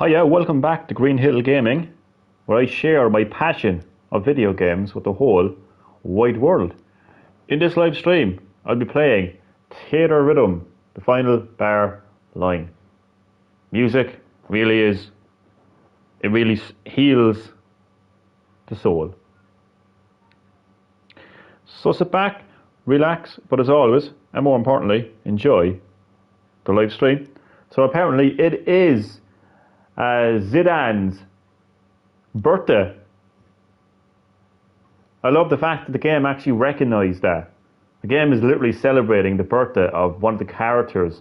Hiya, welcome back to Green Hill Gaming, where I share my passion of video games with the whole wide world. In this live stream, I'll be playing Theatrythm, the final bar line. Music really heals the soul. So sit back, relax, but as always, and more importantly, enjoy the live stream. So apparently it is Zidane's birthday. I love the fact that the game actually recognised that. The game is literally celebrating the birthday of one of the characters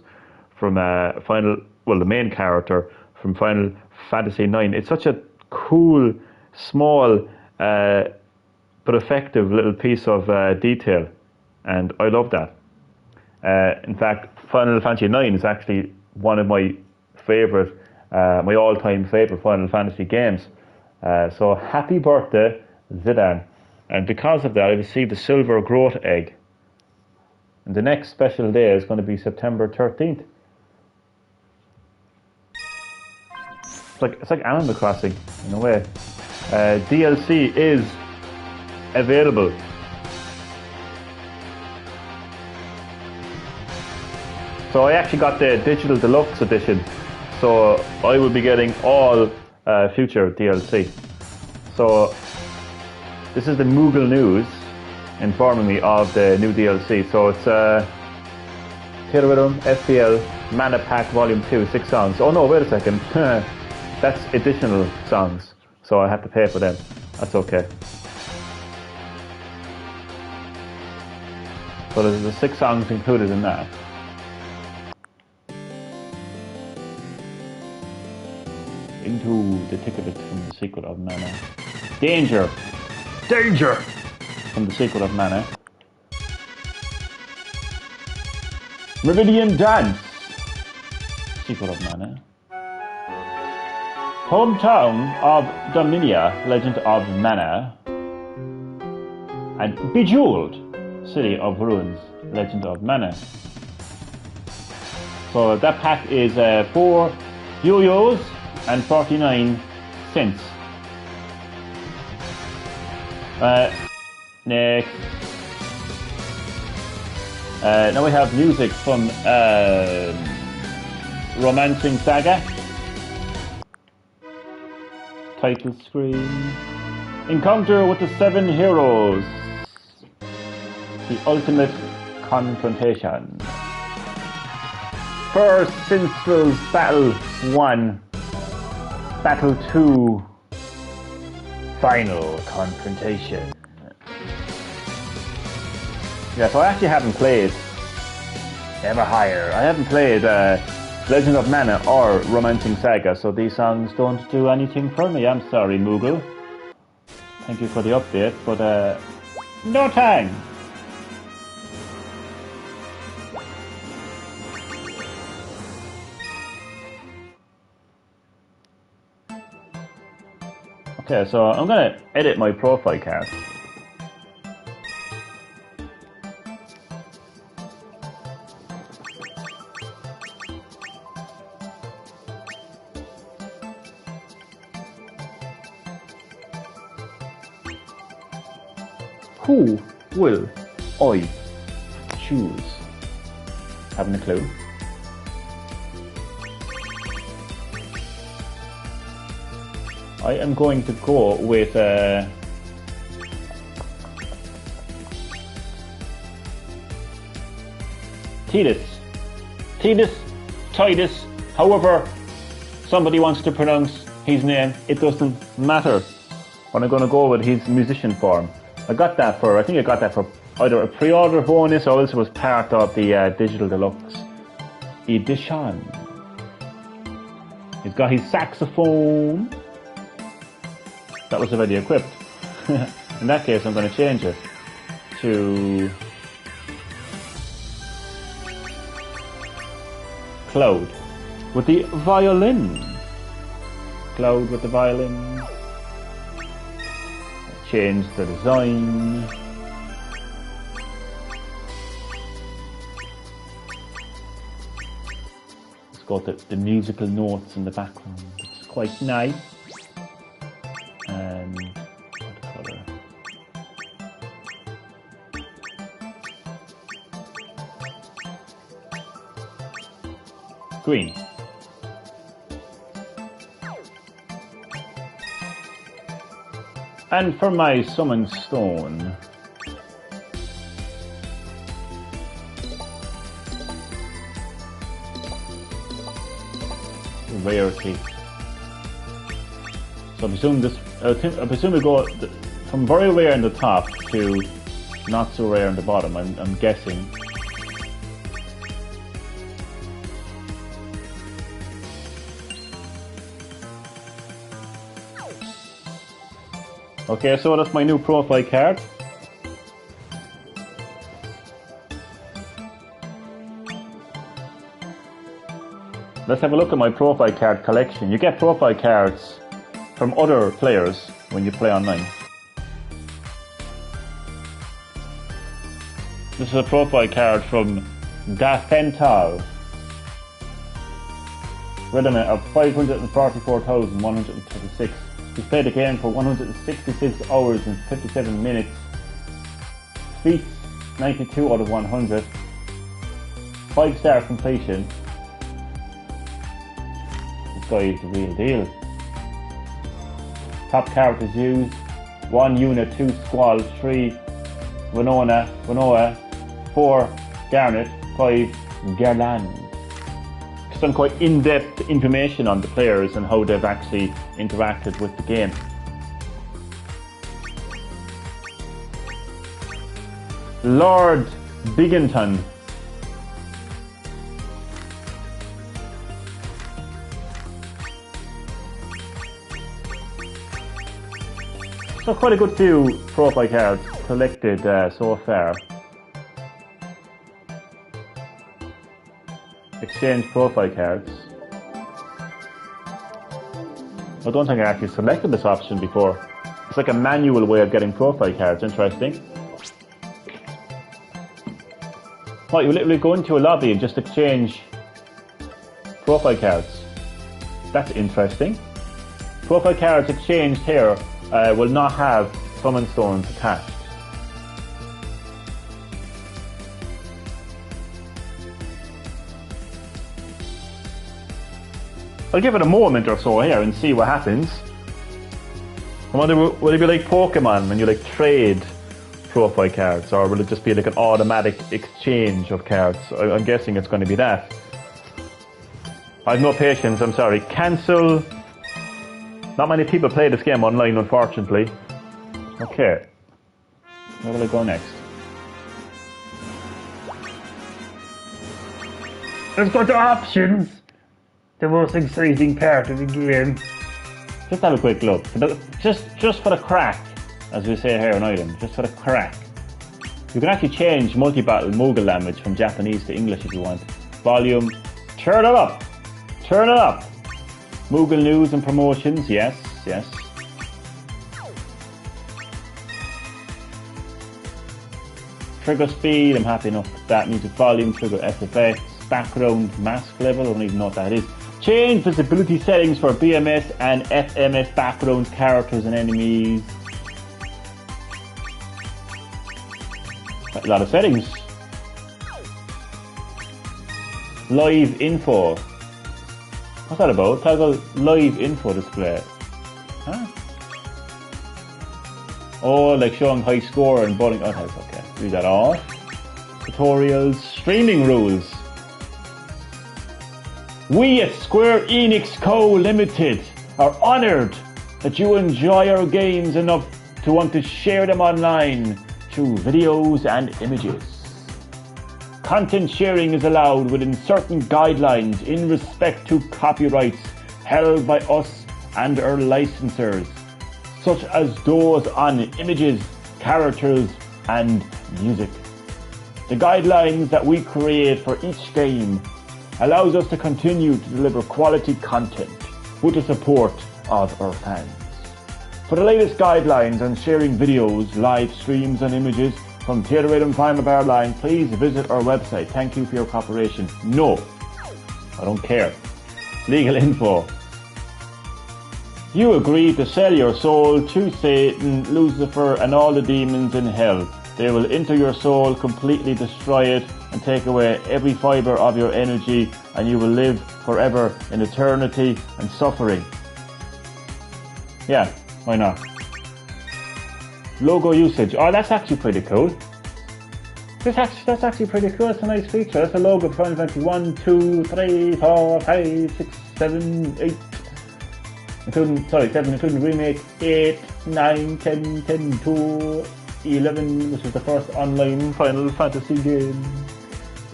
from the main character from Final Fantasy IX. It's such a cool, small, but effective little piece of detail, and I love that. In fact, Final Fantasy IX is actually one of my favourite, my all-time favourite Final Fantasy games. So happy birthday, Zidane. And because of that, I received a silver growth egg. And the next special day is going to be September 13th. It's like Animal Crossing, in a way. DLC is available. So I actually got the Digital Deluxe Edition. So I will be getting all future DLC. So this is the Moogle News informing me of the new DLC. So it's Theatrythm FPL Mana Pack Volume 2, 6 songs. Oh no, wait a second. That's additional songs. So I have to pay for them. That's okay. So there's the 6 songs included in that. Into the ticket from the Secret of Mana. Danger! Danger! From the Secret of Mana. Meridian Dance. Secret of Mana. Hometown of Dominia, Legend of Mana. And Bejeweled, City of Ruins, Legend of Mana. So that pack is 4 yo-yos and 49 cents. Next. Now we have music from Romancing Saga. Title screen. Encounter with the 7 heroes. The ultimate confrontation. First Sinstrel's Battle 1. Battle 2. Final confrontation. Yeah, so I actually haven't played Everhigher. I haven't played Legend of Mana or Romancing Saga, so these songs don't do anything for me. I'm sorry, Moogle. Thank you for the update, but no thanks. Okay, so I'm gonna edit my profile card. Who will I choose? Having a clue? I am going to go with Titus, however somebody wants to pronounce his name, it doesn't matter. But I'm going to go with his musician form. I think I got that for either a pre-order bonus or else it was part of the Digital Deluxe Edition. He's got his saxophone. That was already equipped. In that case, I'm going to change it to Cloud with the violin. Cloud with the violin. Change the design. Let's got the musical notes in the background. It's quite nice. And what colour? Green. And for my summon stone, rarity. So I presume we go from very rare in the top to not so rare in the bottom. I'm guessing. Okay, so that's my new profile card. Let's have a look at my profile card collection. You get profile cards from other players when you play online. This is a profile card from Dafental. Rediment of 544,136. He's played the game for 166 hours and 57 minutes. Feats 92 out of 100. 5-star completion. This guy is the real deal. Top characters used: 1 Unit, 2 Squall, 3 Winona, 4 Garnet, 5 Garland. Some quite in-depth information on the players and how they've actually interacted with the game. Lord Bigginton. So quite a good few profile cards collected so far. Exchange profile cards. I don't think I actually selected this option before. It's like a manual way of getting profile cards. Interesting. Right, you literally go into a lobby and just exchange profile cards. That's interesting. Profile cards exchanged here will not have summon stones attached. I'll give it a moment or so here and see what happens. I wonder, will it be like Pokemon when you like trade profile cards, or will it just be like an automatic exchange of cards? I'm guessing it's going to be that. I have no patience, I'm sorry. Cancel. Not many people play this game online, unfortunately. Okay. Where will I go next? Let's go to options. The most exciting part of the game. Just have a quick look. Just for the crack, as we say here in Ireland. Just for the crack. You can actually change multi-battle Moogle language from Japanese to English if you want. Volume. Turn it up. Turn it up. Moogle news and promotions. Yes, yes. Trigger speed. I'm happy enough with that. Music volume. Trigger SFX. Background mask level. I don't even know what that is. Change visibility settings for BMS and FMS background characters and enemies. A lot of settings. Live info. What's that about? Toggle live info display. Huh? Oh, like showing high score and bowling. Oh, that's okay. Read that off. Tutorials. Streaming rules. We at Square Enix Co. Limited are honoured that you enjoy our games enough to want to share them online through videos and images. Content sharing is allowed within certain guidelines in respect to copyrights held by us and our licensors, such as those on images, characters, and music. The guidelines that we create for each game allows us to continue to deliver quality content with the support of our fans. For the latest guidelines on sharing videos, live streams and images from Theatrythm Final Bar Line, please visit our website. Thank you for your cooperation. No, I don't care. Legal info. You agree to sell your soul to Satan, Lucifer, and all the demons in hell. They will enter your soul, completely destroy it, and take away every fiber of your energy, and you will live forever in eternity and suffering. Yeah, why not? Logo usage. Oh, that's actually pretty cool. That's actually pretty cool. That's a nice feature. That's a logo for Final Fantasy 1, 2, 3, 4, 5, 6, 7, 8. Including remake 8, 9, 10, 10, 2, 11, which is the first online Final Fantasy game.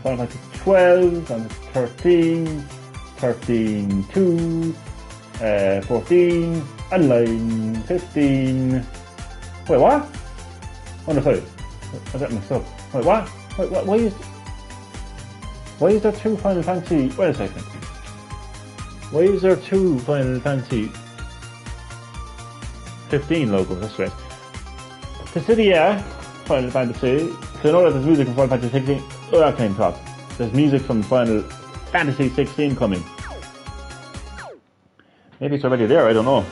Final Fantasy 12, and 13, 13, 2, 14, online 15. Wait, what? Oh no, sorry. I got mixed up. Wait, what? Wait, why is there two Final Fantasy? Wait a second. Why is there two Final Fantasy 15 logos? That's right. Dissidia Final Fantasy. So I know that there's music from Final Fantasy 16. Oh, that came top. There's music from Final Fantasy 16 coming. Maybe it's already there, I don't know.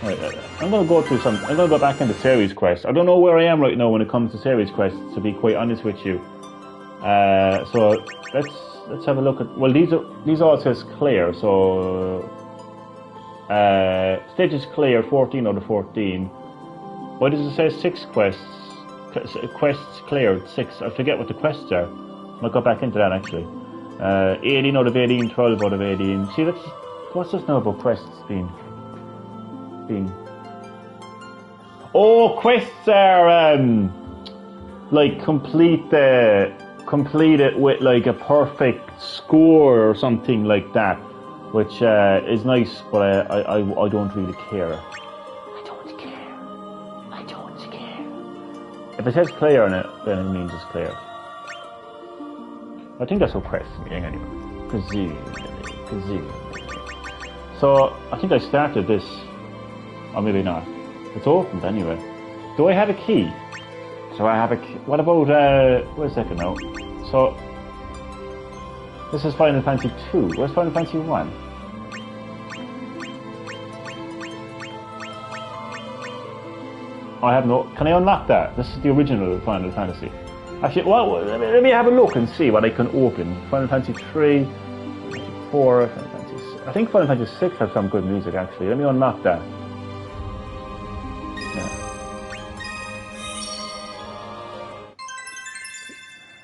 Right, I'm going to go through some. I'm going to go back into series quests. I don't know where I am right now when it comes to series quests, to be quite honest with you. So let's have a look at. Well, these all says clear. So stages clear, 14 out of 14. Why does it say 6 quests? Quests cleared 6. I forget what the quests are. I'll go back into that actually. 18 out of 18, 12 out of 18. See, what's this now about quests being? Oh, quests are like complete it with like a perfect score or something like that, which is nice, but I don't really care. I don't care. If it says clear on it, then it means it's clear. I think that's what quests mean anyway. Kazoo. So I think I started this. Or maybe not. It's opened anyway. Do I have a key? So I have a key. What about, wait a second now. So, this is Final Fantasy 2. Where's Final Fantasy 1? I have no, can I unlock that? This is the original Final Fantasy. Actually, well, let me have a look and see what I can open. Final Fantasy 3, 4, Final Fantasy 6. I think Final Fantasy 6 has some good music actually. Let me unlock that.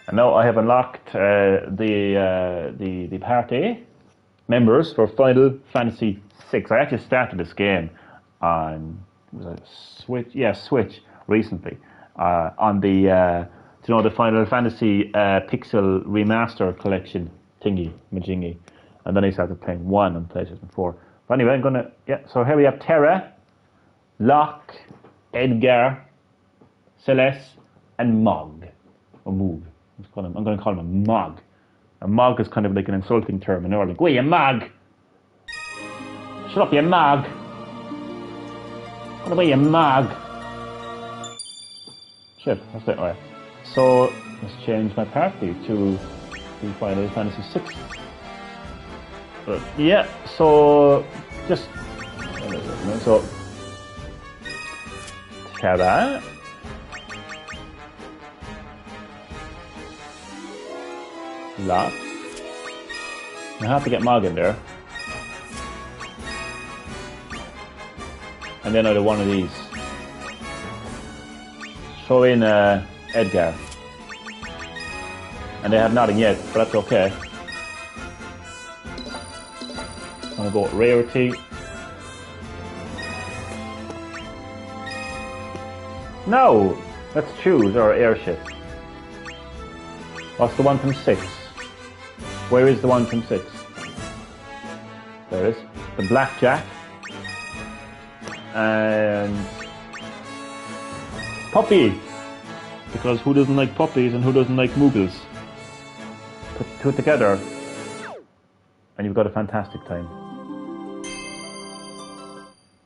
And now I have unlocked the party members for Final Fantasy 6. I actually started this game on Switch. Yeah, Switch recently on the the Final Fantasy Pixel Remaster Collection thingy majingy, and then I started playing 1 on PlayStation 4. But anyway, I'm gonna So here we have Terra, Locke, Edgar, Celeste, and Mog or Moog. I'm going to call him a Mog. A Mog is kind of like an insulting term in Ireland. Go away, you Mog! Shut up, you Mog! Go away, you Mog! Shit, that's it, alright. So, let's change my party to the Final Fantasy 6. Yeah, so, just... So... Terra... Lock. I have to get Mog in there. And then I'll do one of these. Throw in Edgar. And they have nothing yet, but that's okay. I'm gonna go with rarity. No! Let's choose our airship. What's the one from 6? Where is the one from 6? There it is. The Blackjack. And... Puppy! Because who doesn't like puppies and who doesn't like Moogles? Put two together and you've got a fantastic time.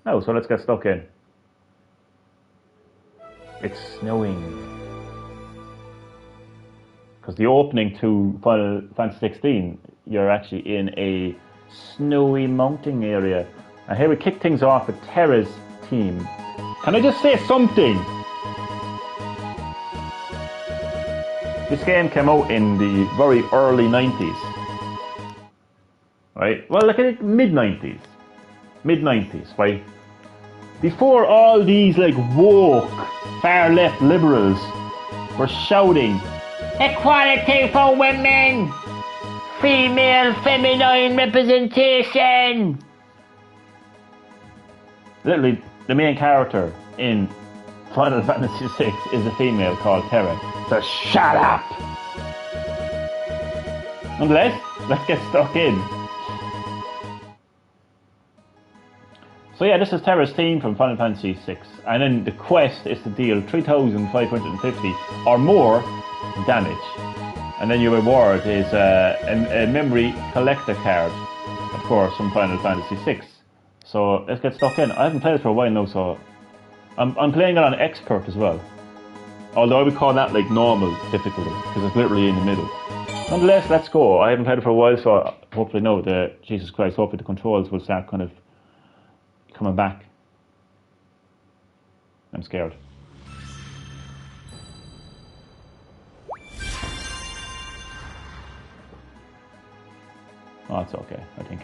Oh, so let's get stuck in. It's snowing. Because the opening to Final Fantasy 16 you're actually in a snowy mountain area. And here we kick things off with Terra's team. Can I just say something? This game came out in the very early 90s. Right? Well, like mid-90s. Mid-90s, right? Before all these like woke, far-left liberals were shouting, "Equality for women! Female feminine representation!" Literally, the main character in Final Fantasy VI is a female called Terra. So shut up! Nonetheless, let's get stuck in. So yeah, this is Terra's team from Final Fantasy VI. And then the quest is to deal 3,550 or more damage. And then your reward is a memory collector card, of course, from Final Fantasy VI. So let's get stuck in. I haven't played it for a while now, so I'm playing it on expert as well. Although I would call that like normal difficulty, because it's literally in the middle. Nonetheless, let's go. I haven't played it for a while, so hopefully Jesus Christ, hopefully the controls will start kind of coming back. I'm scared. Oh, it's okay, I think.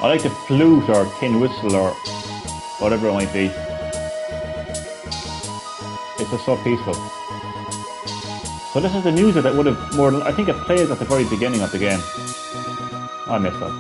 I like the flute or tin whistle or whatever it might be. It's just so peaceful. So this is the music that would have more than, I think it plays at the very beginning of the game. I messed up.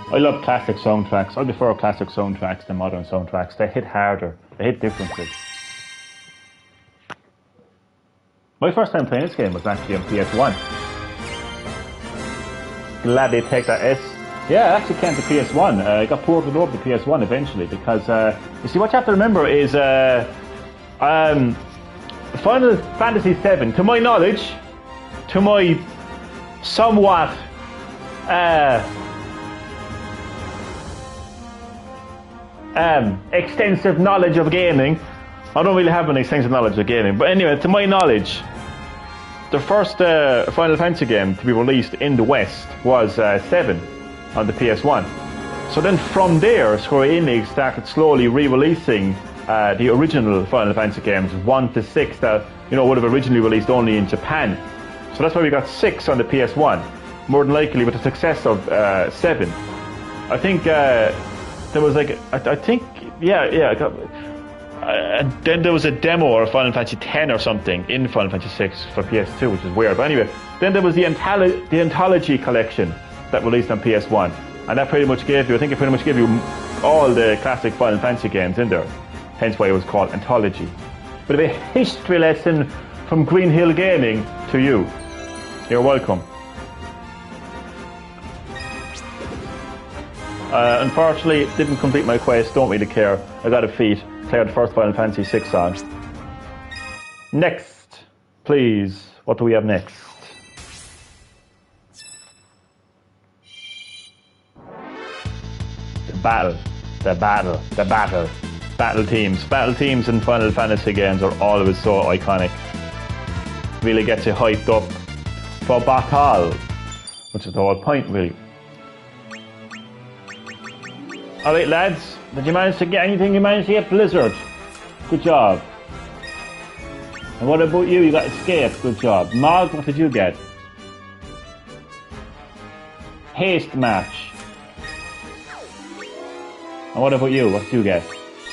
I love classic soundtracks. I prefer classic soundtracks than modern soundtracks. They hit harder. They hit differently. My first time playing this game was actually on PS1. Glad they take that S. Yeah, it actually came to PS1. It got ported over to PS1 eventually because, you see, what you have to remember is Final Fantasy VII, to my knowledge, to my somewhat extensive knowledge of gaming. I don't really have an extensive knowledge of gaming, but anyway, to my knowledge, the first Final Fantasy game to be released in the West was 7 on the PS1. So then from there, Square Enix started slowly re-releasing the original Final Fantasy games, 1 to 6, that would have originally released only in Japan. So that's why we got 6 on the PS1, more than likely with the success of 7. I think there was like, then there was a demo of Final Fantasy X or something in Final Fantasy VI for PS2, which is weird. But anyway, then there was the Anthology collection that released on PS1, and that pretty much gave you, all the classic Final Fantasy games in there. Hence why it was called Anthology. Bit of a history lesson from Green Hill Gaming to you. You're welcome. Unfortunately, didn't complete my quest, don't really care. I got a feat, cleared the first Final Fantasy VI on. Next, Please, what do we have next? Battle teams. Battle teams in Final Fantasy games are always so iconic. Really gets you hyped up for battle, which is the whole point, really. Alright, lads, did you manage to get anything? You managed to get Blizzard. Good job. And what about you? You got Escape. Good job. Mog, what did you get? Haste Match. And what about you? What did you get?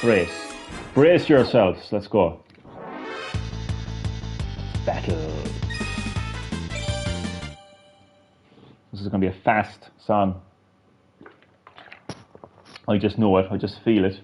Brace. Brace yourselves. Let's go. Battle. This is going to be a fast song. I just know it. I just feel it.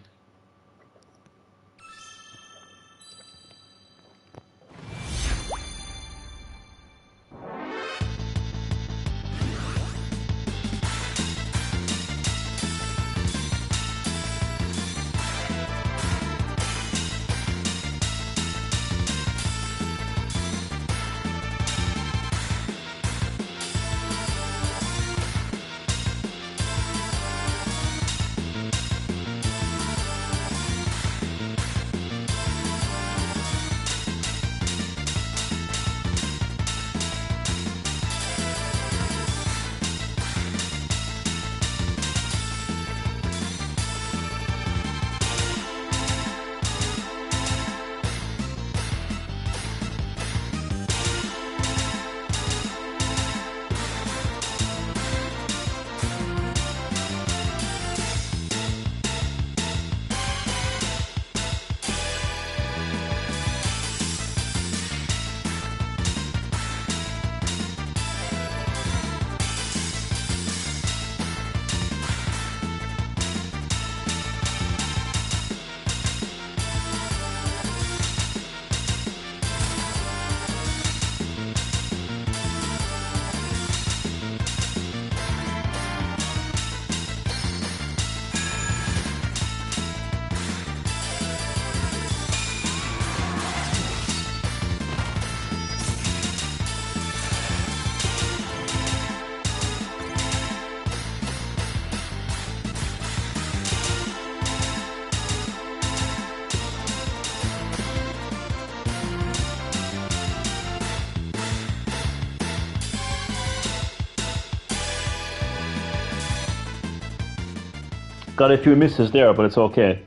Got a few misses there, but it's okay.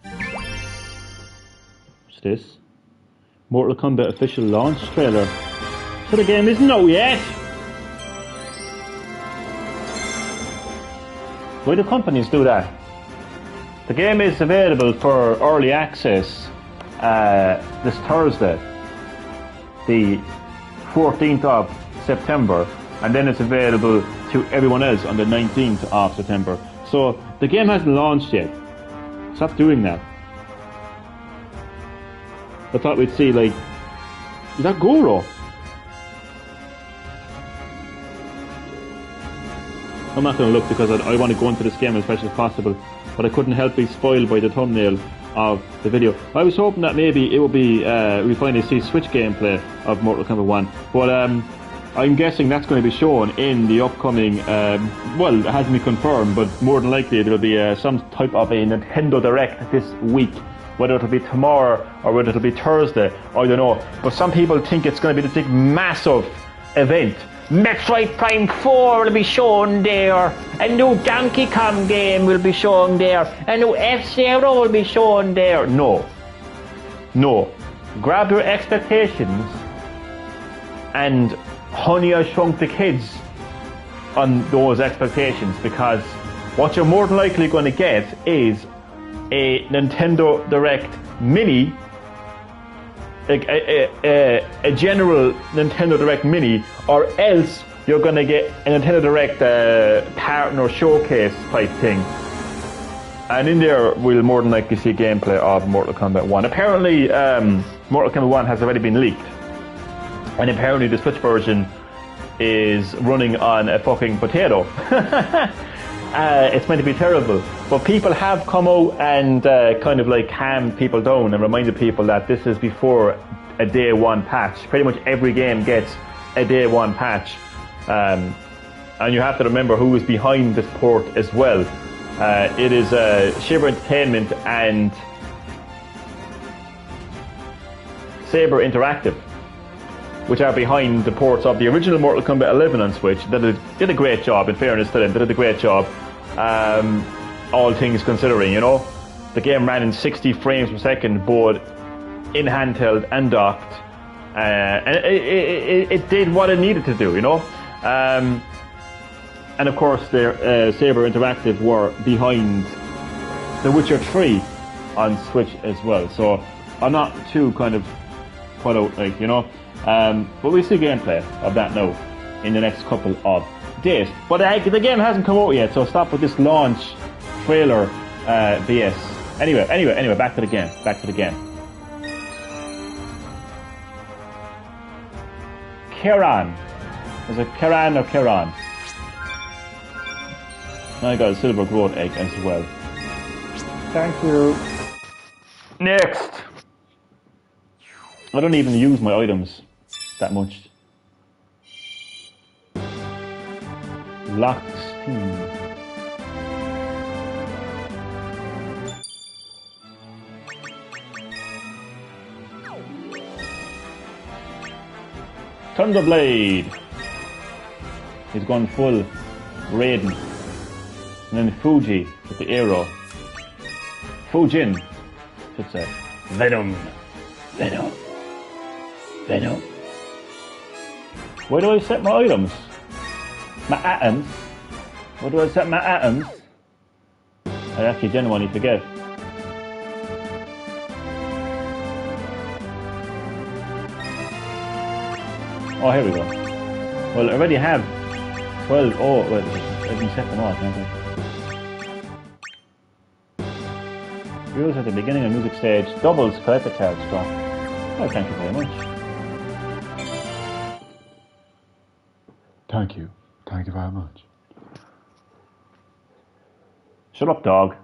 What's this? Mortal Kombat official launch trailer. So the game isn't out yet. Why do companies do that? The game is available for early access this Thursday, the 14th of September, and then it's available to everyone else on the 19th of September. So the game hasn't launched yet. Stop doing that. I thought we'd see, like, is that Goro? I'm not going to look because I want to go into this game as fast as possible, but I couldn't help being spoiled by the thumbnail of the video. I was hoping that maybe it would be we finally see Switch gameplay of Mortal Kombat 1, but I'm guessing that's going to be shown in the upcoming, well, it hasn't been confirmed, but more than likely there will be some type of a Nintendo Direct this week. Whether it'll be tomorrow or whether it'll be Thursday, I don't know. But some people think it's going to be this big, massive event. Metroid Prime 4 will be shown there. A new Donkey Kong game will be shown there. A new F-Zero will be shown there. No. No. Grab your expectations and Honey, I Shrunk the Kids on those expectations, because what you're more than likely going to get is a Nintendo Direct Mini, a general Nintendo Direct Mini, or else you're going to get a Nintendo Direct partner showcase type thing. And in there, we'll more than likely see gameplay of Mortal Kombat 1. Apparently, Mortal Kombat 1 has already been leaked. And apparently the Switch version is running on a fucking potato. it's meant to be terrible. But people have come out and kind of like calmed people down and reminded people that this is before a day one patch. Pretty much every game gets a day one patch. And you have to remember who is behind this port as well. It is Shiver Entertainment and Saber Interactive, which are behind the ports of the original Mortal Kombat 11 on Switch. They did a great job, in fairness to them. They did a great job, all things considering, you know. The game ran in 60 frames per second, both in handheld and docked. And it did what it needed to do, you know. And of course, Saber Interactive were behind The Witcher 3 on Switch as well. So I'm not too kind of put out, like, you know. But we'll see gameplay of that now in the next couple of days. But the game hasn't come out yet, so stop with this launch trailer BS. Anyway, back to the game. Keran. Is it Keran or Keran? I got a silver growth egg as well. Thank you. Next. I don't even use my items that much. Locked Steam. Thunderblade. He's gone full Raiden. And then Fuji with the arrow. Fujin, should say. Venom. Where do I set my items? My atoms? Where do I set my atoms? I actually genuinely forget. Oh, here we go. Well, I already have 12. Oh, wait, I can set them off, can't I? Use at the beginning of music stage. Doubles collector cards drop. Oh, thank you very much. Thank you. Thank you very much. Shut up, dog.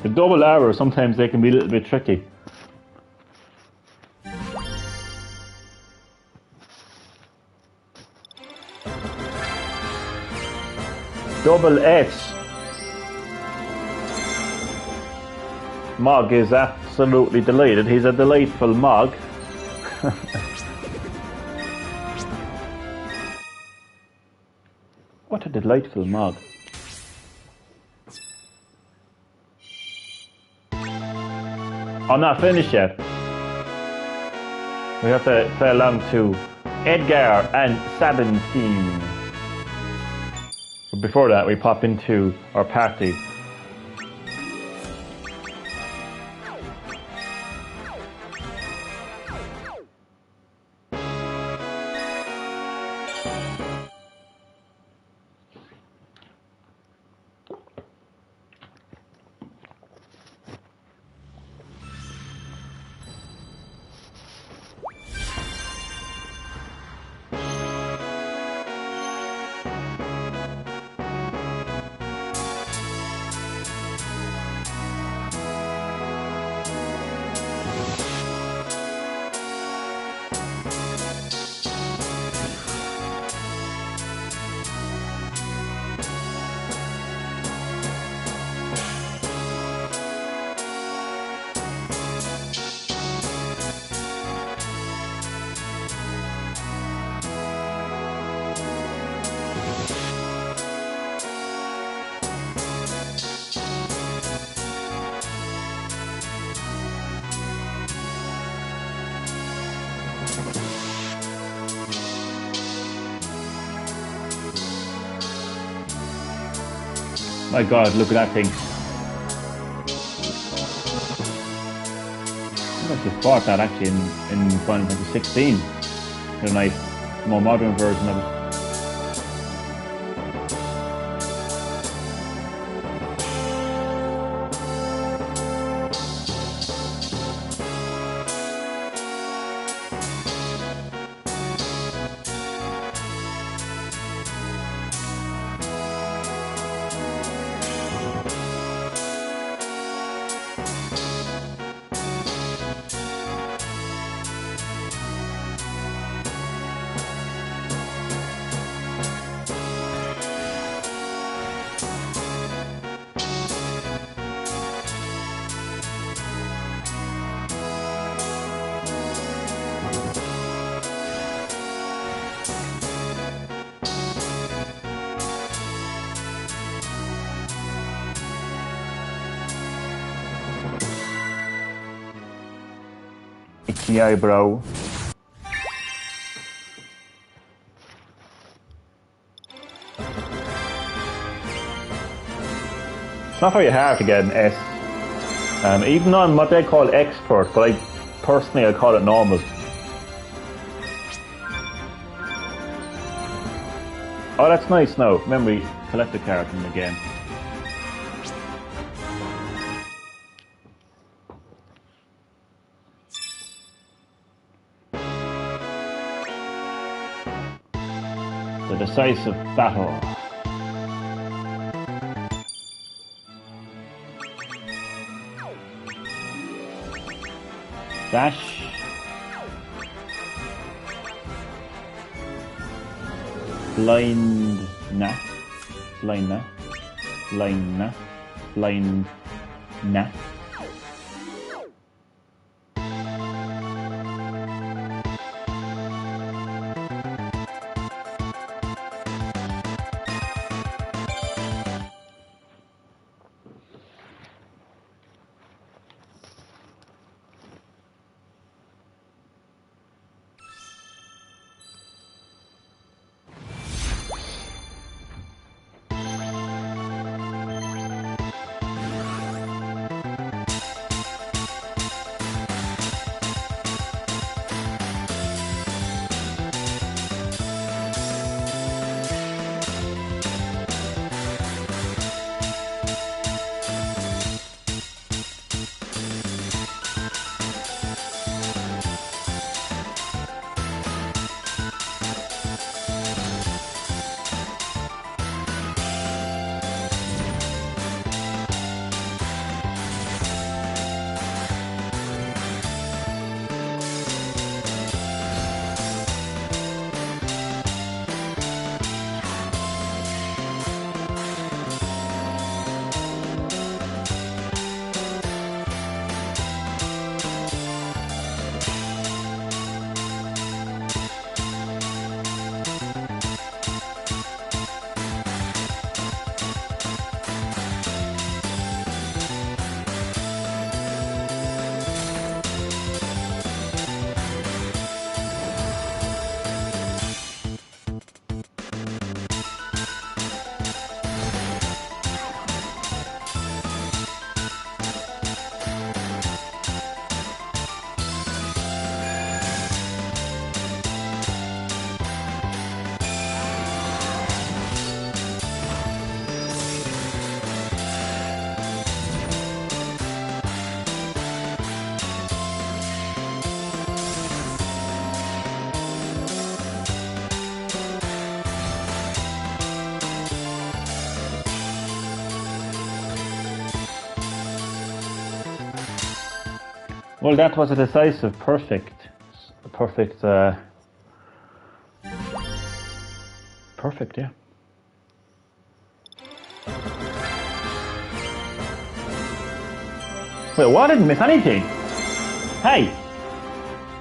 The double arrow, sometimes they can be a little bit tricky. Double S. Mog is absolutely delighted. He's a delightful Mog. What a delightful Mog. I'm not finished yet. We have to play along to Edgar and Sabin's theme. But before that, we pop into our party. My God, look at that thing. I just bought that actually in Final Fantasy 16. A nice, more modern version of it. Itchy eyebrow. It's not very hard to get an S. Even on what they call expert, but I call it normal. Oh, that's nice now. Remember, we collect the card from the game. The decisive battle. Dash. Blind na. Blind na. Blind na. Blind na. Well, that was a decisive, perfect, perfect, yeah. Wait, what? I didn't miss anything. Hey,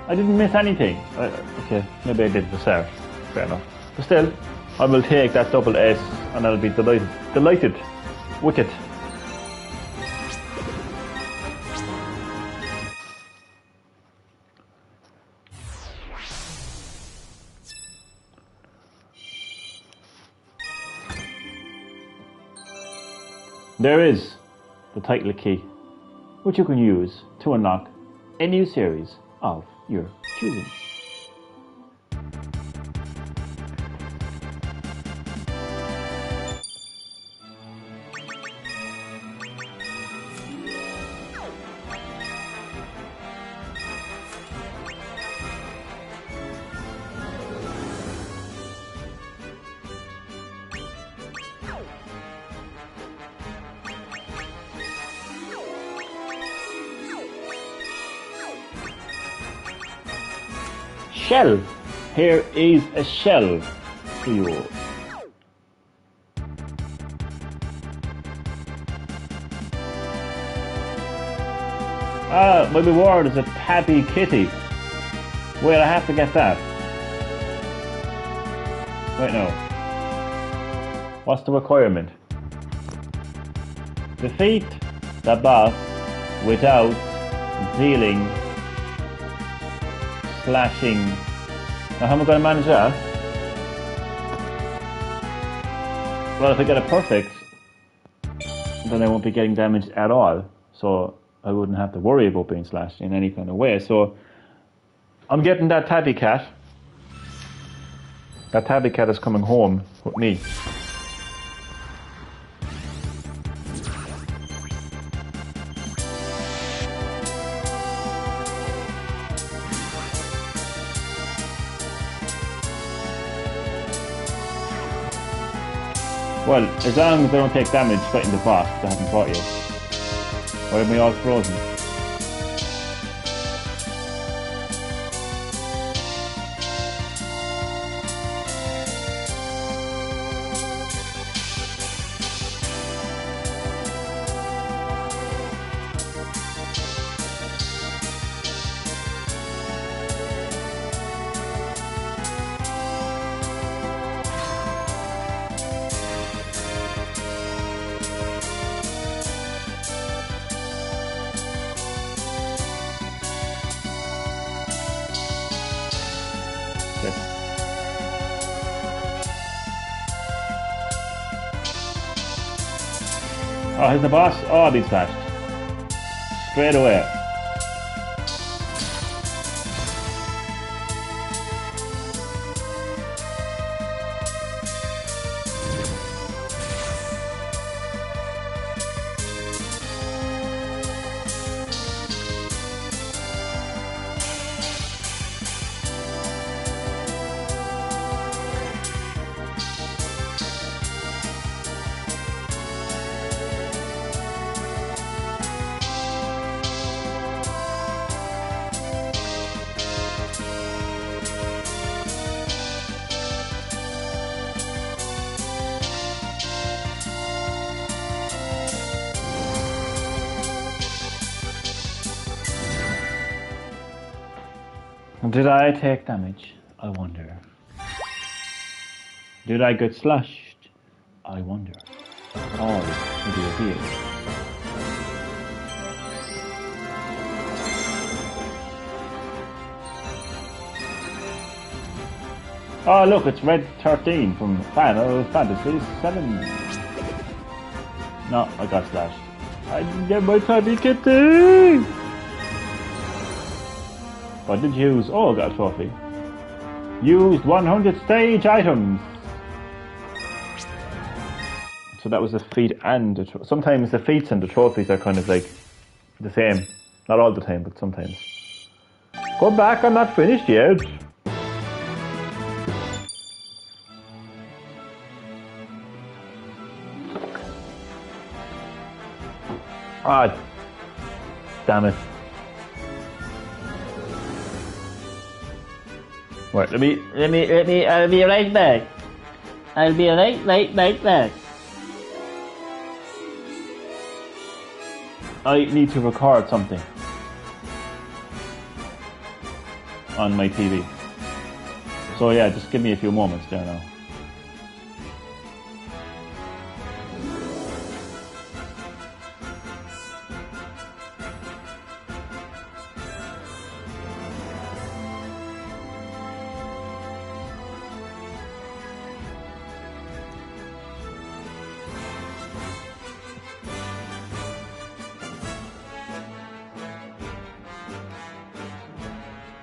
I didn't miss anything. Okay, maybe I did at the start. Fair enough. But still, I will take that double S, and I'll be delighted with it. There is the title key, which you can use to unlock a new series of your choosing. Shell. Here is a shell for you. My reward is a tabby kitty. Wait, I have to get that. Wait, no. What's the requirement? Defeat the boss without dealing slashing. Now how am I going to manage that? Well, if I get a perfect, then I won't be getting damaged at all. So I wouldn't have to worry about being slashed in any kind of way. So I'm getting that tabby cat. That tabby cat is coming home with me. Well, as long as I don't take damage fighting the boss, I haven't fought yet. Why am I all frozen? Oh, here's the boss. Oh, I'll be slashed. Straight away. Did I take damage? I wonder. Did I get slashed? I wonder. All will be revealed. Oh look, it's Red 13 from Final Fantasy 7. No, I got slashed. I didn't get my tabby kitty! I did use, oh I got a trophy. Used 100 stage items. So that was a feat and a trophy. Sometimes the feats and the trophies are kind of like the same. Not all the time, but sometimes. Go back, I'm not finished yet. Ah, damn it. Right, I'll be right back. I'll be right back. I need to record something on my TV. So yeah, just give me a few moments there now.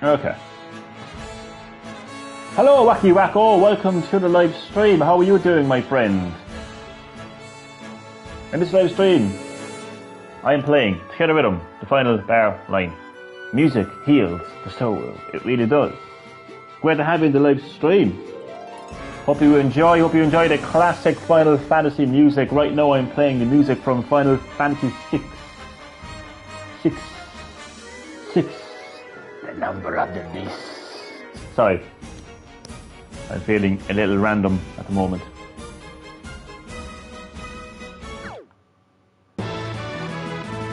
Okay. Hello, Wacky Wacko. Welcome to the live stream. How are you doing, my friend? In this live stream, I am playing Theatrythm, the final bar line. Music heals the soul. It really does. Great to have you in the live stream. Hope you enjoy the classic Final Fantasy music. Right now I'm playing the music from Final Fantasy 6. 6. The number of the beast. Sorry. I'm feeling a little random at the moment.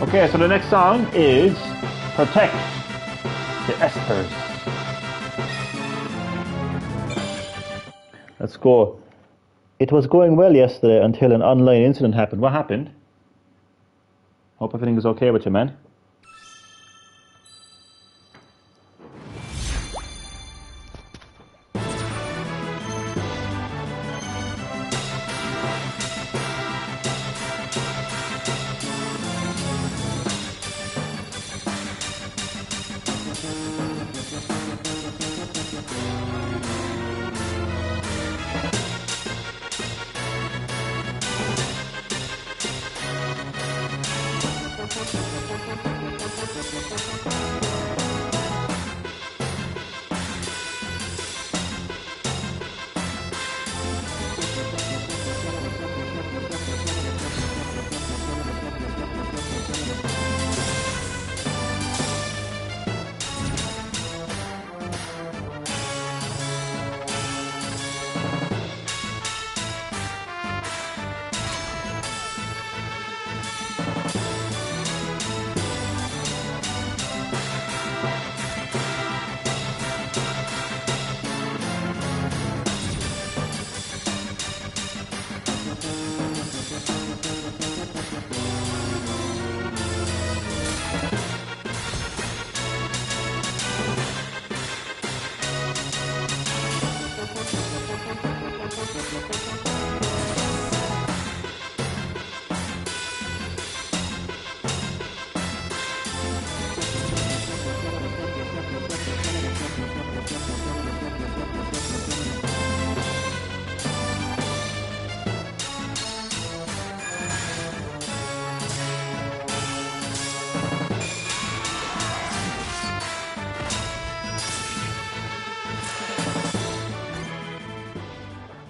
Okay, so the next song is Protect the Espers. Let's go. It was going well yesterday until an online incident happened. What happened? Hope everything is okay with you, man.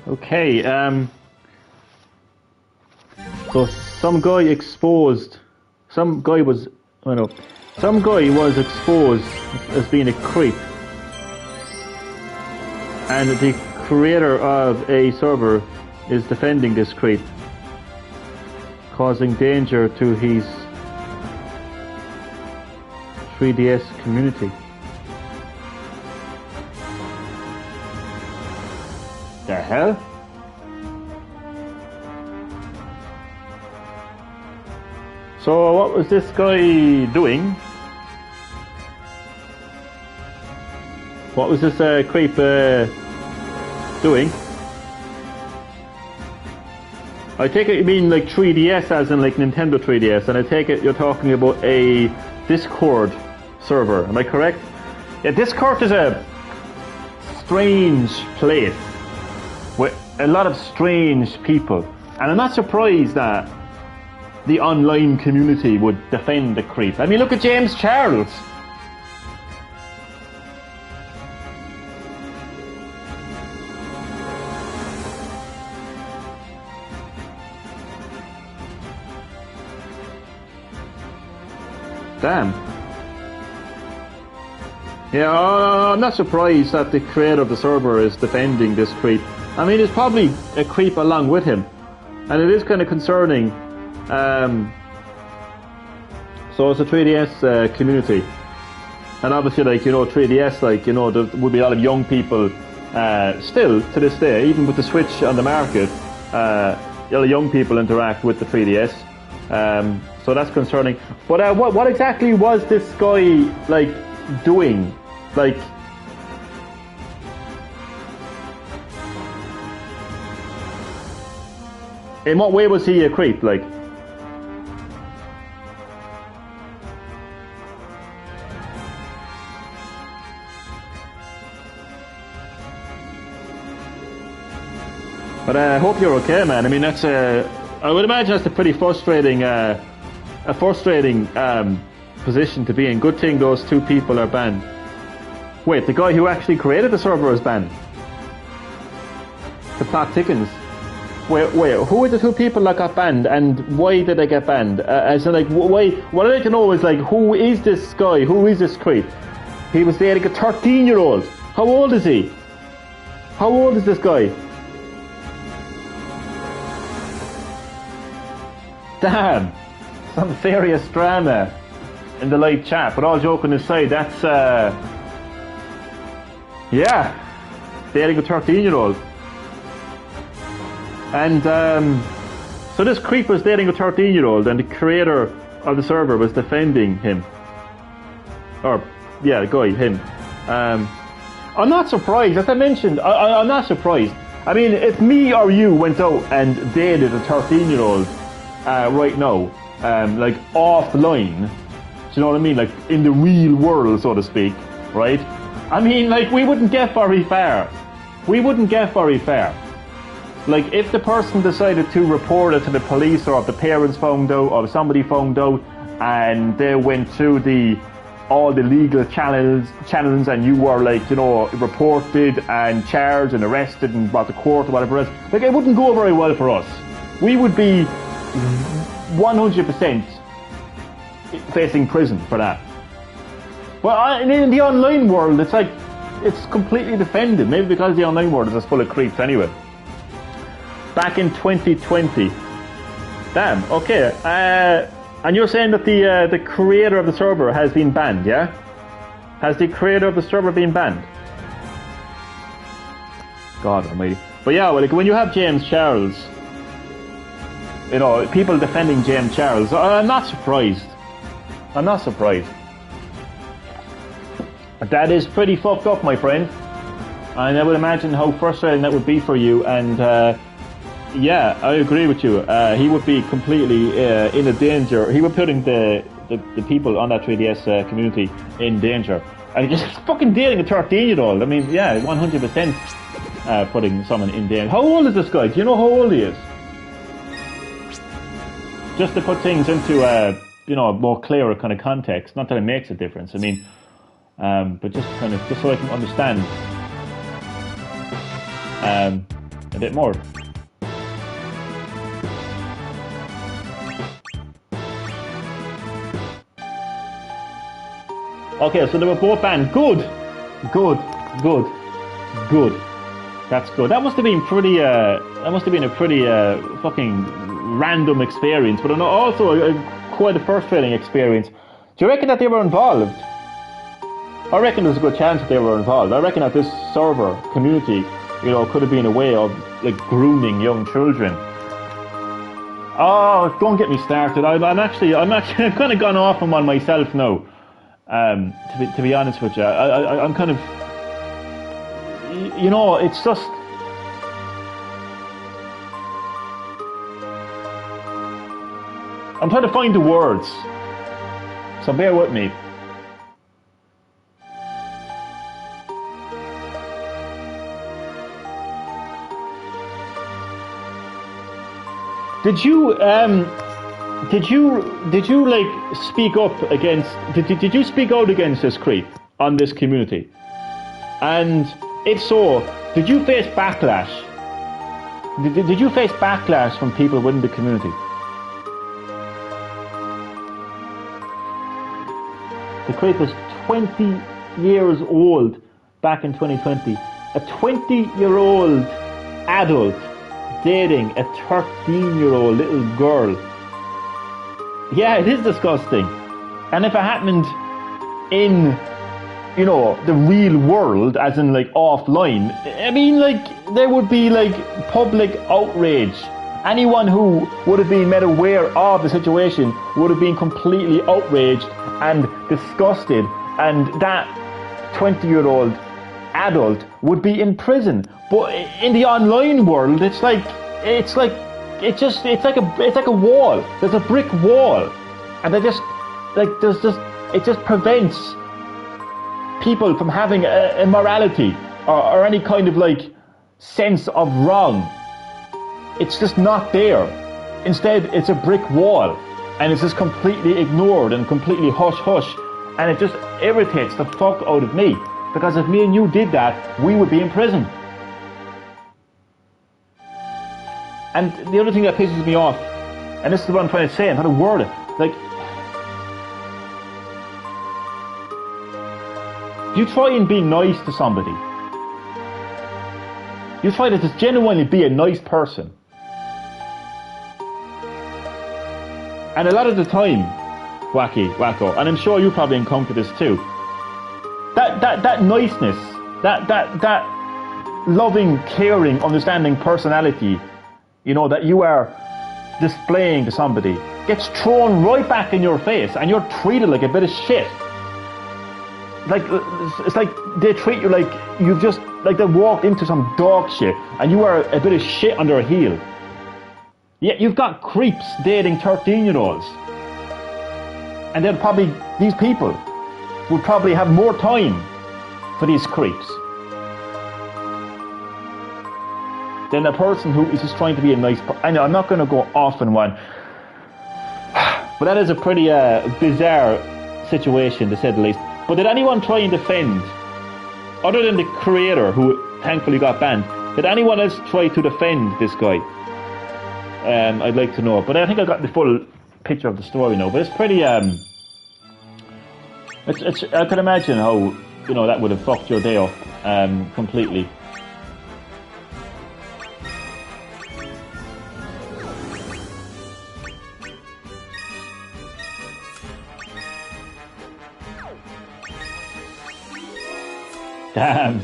Okay, so some guy was exposed as being a creep, and the creator of a server is defending this creep, causing danger to his 3DS community. The hell? So what was this guy doing? What was this creep doing? I take it you mean like 3DS as in like Nintendo 3DS, and I take it you're talking about a Discord server, am I correct? Yeah, Discord is a strange place with a lot of strange people, and I'm not surprised that the online community would defend the creep. I mean, look at James Charles. Damn. Yeah, I'm not surprised that the creator of the server is defending this creep. I mean, there's probably a creep along with him, and it is kind of concerning. So it's a 3DS community, and obviously, like, you know, 3DS, like, you know, there would be a lot of young people still to this day, even with the Switch on the market. A lot of young people interact with the 3DS, so that's concerning. But what exactly was this guy like doing? Like, in what way was he a creep? Like, but I hope you're okay, man. I mean, that's I would imagine that's a pretty frustrating, position to be in. Good thing those two people are banned. Wait, the guy who actually created the server is banned. The plot thickens. Wait, who are the two people that got banned, and why did they get banned? So, like, why? What I'd like to know is, like, who is this guy? Who is this creep? He was dating a 13-year-old. How old is he? How old is this guy? Damn, some serious drama in the live chat. But all joking aside, that's yeah, dating a 13-year-old. And so this creep was dating a 13-year-old, and the creator of the server was defending him. Or, yeah, the guy, him. I'm not surprised, as I mentioned, I'm not surprised. I mean, if me or you went out and dated a 13-year-old right now, like offline, do you know what I mean? Like in the real world, so to speak, right? I mean, like, we wouldn't get very far. We wouldn't get very far. Like, if the person decided to report it to the police, or if the parents found out, or somebody found out, and they went through all the legal channels, and you were, like, you know, reported and charged and arrested and brought to court or whatever else, like, it wouldn't go very well for us. We would be 100% facing prison for that. Well, in the online world, it's like, it's completely defended. Maybe because the online world is just full of creeps anyway. Back in 2020. Damn, okay. And you're saying that the creator of the server has been banned, yeah? Has the creator of the server been banned? God almighty. But yeah, well, like, when you have James Charles, you know, people defending James Charles, I'm not surprised. I'm not surprised. That is pretty fucked up, my friend. And I would imagine how frustrating that would be for you. And yeah, I agree with you. He would be completely in a danger. He would be putting the people on that 3DS community in danger. And just fucking dating a 13-year-old. I mean, yeah, 100% putting someone in danger. How old is this guy? Do you know how old he is? Just to put things into you know, a more clearer kind of context. Not that it makes a difference. I mean, but just so I can understand a bit more. Okay, so they were both banned. Good. That's good. That must have been pretty. That must have been a pretty fucking random experience, but also quite a frustrating experience. Do you reckon that they were involved? I reckon there's a good chance that they were involved. I reckon that this server community, you know, could have been a way of, like, grooming young children. Oh, don't get me started. I'm actually I've kind of gone off on one myself now. To be honest with you, I'm kind of, you know, it's just, I'm trying to find the words, so bear with me. Did you like speak up against? Did you speak out against this creep on this community? And if so, did you face backlash? Did you face backlash from people within the community? The creep is 20 years old back in 2020. A 20-year-old adult dating a 13-year-old little girl. Yeah, it is disgusting. And if it happened in, you know, the real world, as in like offline, I mean, like, there would be like public outrage. Anyone who would have been made aware of the situation would have been completely outraged and disgusted, and that 20-year-old adult would be in prison. But in the online world, it's like a wall. There's a brick wall, and it just prevents people from having a morality or any kind of like sense of wrong. It's just not there. Instead, it's a brick wall, and it's just completely ignored and completely hush-hush, and it just irritates the fuck out of me, because if me and you did that, we would be in prison. And the other thing that pisses me off, and this is what I'm trying to say, I'm trying to word it, like, you try and be nice to somebody. You try to just genuinely be a nice person. And a lot of the time, wacko, and I'm sure you probably encounter this too, that niceness, that loving, caring, understanding personality, you know, that you are displaying to somebody, gets thrown right back in your face, and you're treated like a bit of shit. Like, it's like they treat you like you've just, like they walked into some dog shit, and you are a bit of shit under a heel. Yeah, you've got creeps dating 13-year-olds. And then probably, these people would probably have more time for these creeps than a person who is just trying to be a nice person. I know, I'm not going to go off on one, but that is a pretty bizarre situation, to say the least. But did anyone try and defend, other than the creator, who thankfully got banned, did anyone else try to defend this guy? I'd like to know. But I think I got the full picture of the story now. But it's pretty, I can imagine how, you know, that would have fucked your day up completely. Damn,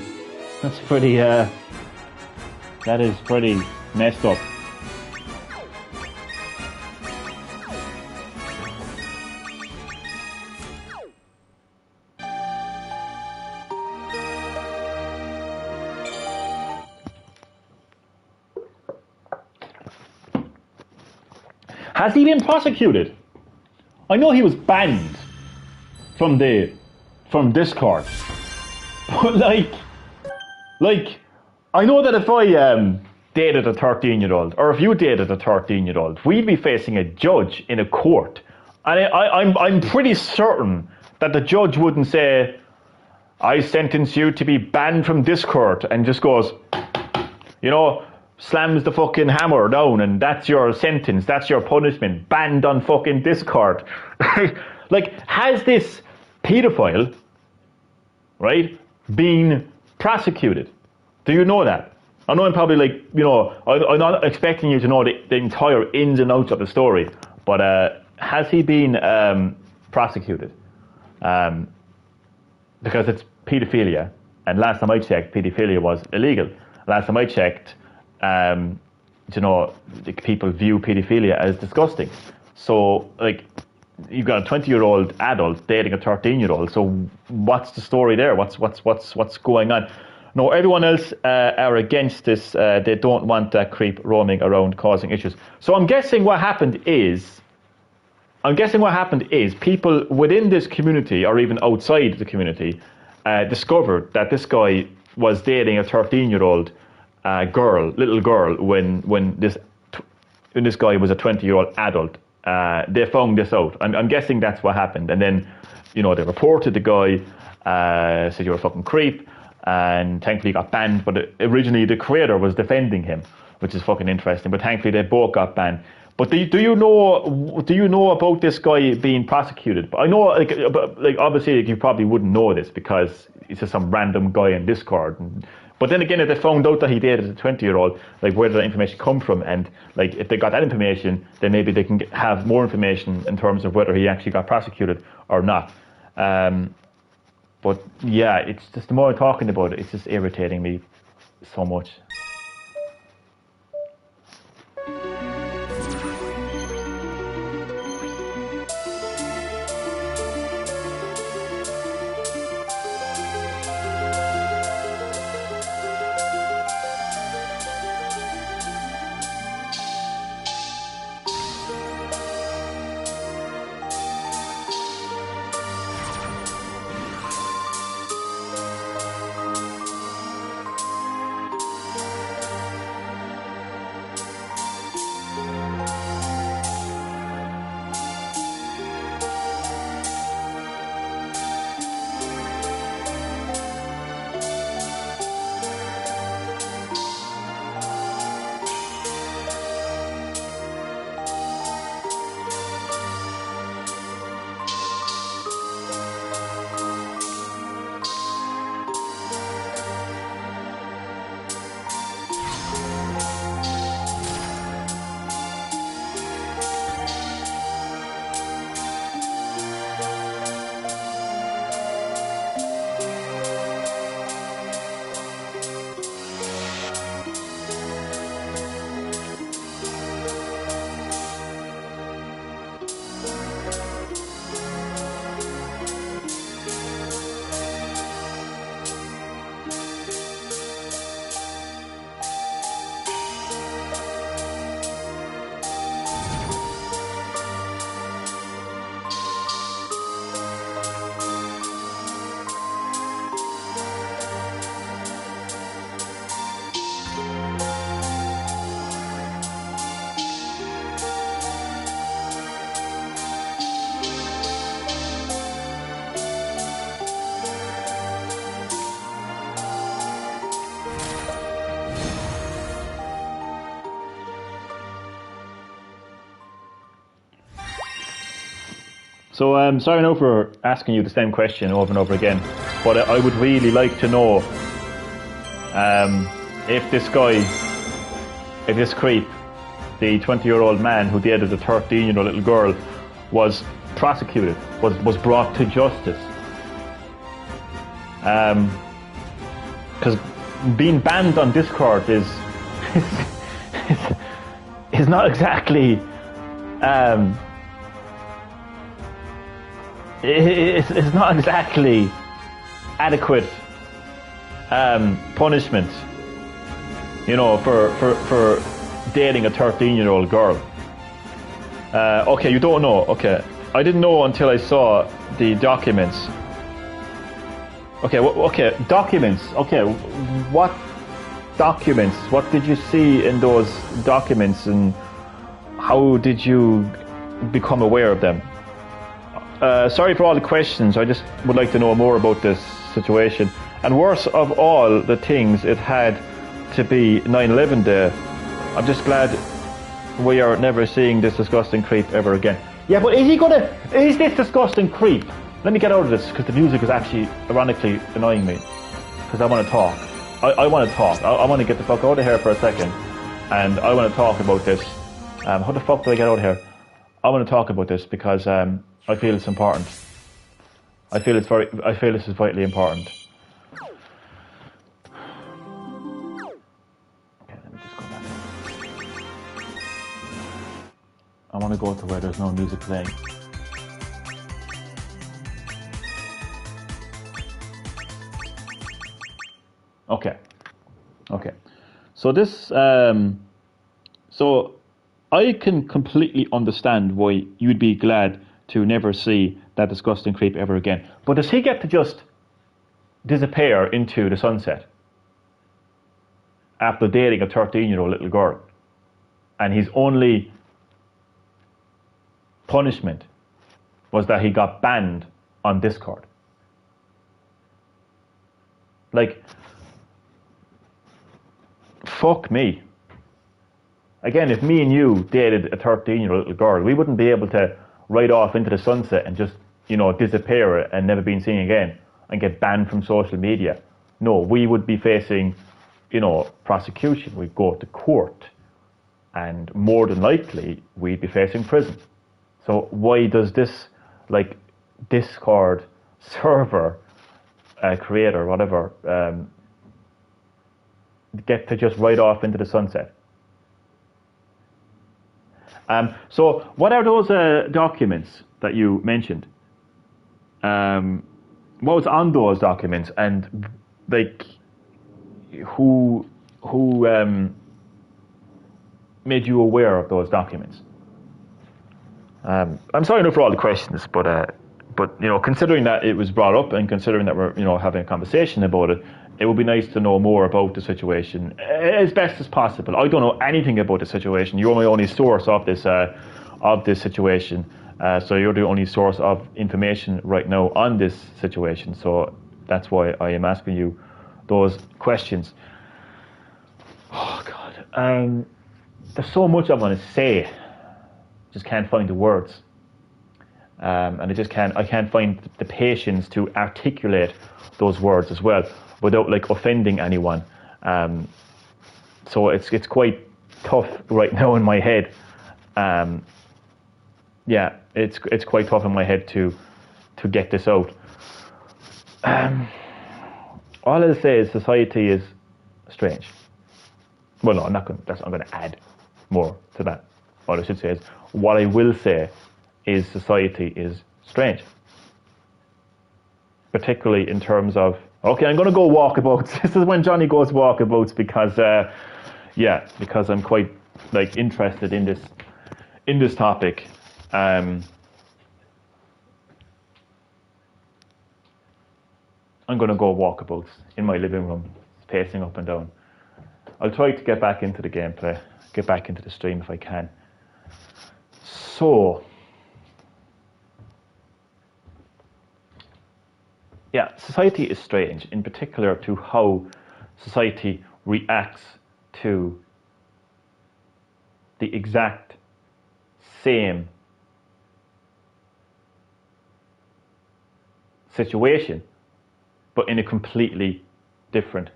that's pretty, that is pretty messed up. Has he been prosecuted? I know he was banned from Discord. But like, I know that if I dated a 13-year-old, or if you dated a 13-year-old, we'd be facing a judge in a court, and I'm pretty certain that the judge wouldn't say, "I sentence you to be banned from Discord," and just goes, you know, slams the fucking hammer down, and that's your sentence, that's your punishment, banned on fucking Discord. Like, has this paedophile, right, been prosecuted? Do you know that? I know I'm probably like, you know, I'm not expecting you to know the entire ins and outs of the story, but has he been prosecuted? Because it's paedophilia, and last time I checked, paedophilia was illegal. Last time I checked, you know, people view paedophilia as disgusting. So, like, you've got a 20-year-old adult dating a 13-year-old. So, what's the story there? What's going on? No, everyone else are against this. They don't want that creep roaming around causing issues. So, I'm guessing what happened is people within this community, or even outside the community, discovered that this guy was dating a 13-year-old little girl, when this guy was a 20-year-old adult. They found this out. I'm guessing that's what happened. And then, you know, they reported the guy, said you're a fucking creep, and thankfully he got banned. But originally the creator was defending him, which is fucking interesting. But thankfully they both got banned. But do you know about this guy being prosecuted? But I know, like obviously, like, you probably wouldn't know this because it's just some random guy in Discord. But then again, if they found out that he dated a 20-year-old, like where did that information come from? And like if they got that information, then maybe they can have more information in terms of whether he actually got prosecuted or not. But yeah, it's just the more I'm talking about it, it's just irritating me so much. So sorry now for asking you the same question over and over again, but I would really like to know if this guy, if this creep, the 20-year-old man who dated the 13-year-old little girl, was prosecuted, was brought to justice. Because being banned on Discord is not exactly it's not exactly adequate punishment, you know, for dating a 13-year-old girl. Okay, you don't know. Okay, I didn't know until I saw the documents. Okay, okay, documents. Okay, what documents? What did you see in those documents, and how did you become aware of them? Sorry for all the questions. I just would like to know more about this situation. And worst of all the things, it had to be 9/11 Day. I'm just glad we are never seeing this disgusting creep ever again. Yeah, but is this disgusting creep? Let me get out of this, because the music is actually ironically annoying me. Because I want to talk. I want to talk. I want to get the fuck out of here for a second. And I want to talk about this. How the fuck do I get out of here? I want to talk about this because I feel it's important. I feel this is vitally important. Okay, let me just go back. I want to go to where there's no music playing. Okay. So this, so I can completely understand why you'd be glad to never see that disgusting creep ever again. But does he get to just disappear into the sunset after dating a 13-year-old little girl? And his only punishment was that he got banned on Discord. Like, fuck me. Again, if me and you dated a 13-year-old little girl, we wouldn't be able to ride off into the sunset and just, disappear and never been seen again and get banned from social media. No, we would be facing, prosecution. We'd go to court, and more than likely, we'd be facing prison. So why does this, Discord server creator, whatever, get to just ride off into the sunset? So what are those documents that you mentioned? What was on those documents, and who made you aware of those documents? I'm sorry enough for all the questions, but considering that it was brought up and considering that we're having a conversation about it, it would be nice to know more about the situation as best as possible. I don't know anything about the situation. You're my only source of this situation, so you're the only source of information right now on this situation. So that's why I am asking you those questions. Oh God, there's so much I want to say, just can't find the words, and I can't find the patience to articulate those words as well without offending anyone. So it's quite tough right now in my head. Yeah, it's quite tough in my head to get this out. All I'll say is society is strange. Well, no, I'm going to add more to that. All I should say is, what I will say is society is strange. Particularly in terms of, okay, I'm going to go walkabouts. This is when Johnny goes walkabouts because I'm quite interested in this topic. I'm going to go walkabouts in my living room, pacing up and down. I'll try to get back into the gameplay, get back into the stream if I can. So, yeah, society is strange, in particular to how society reacts to the exact same situation, but in a completely different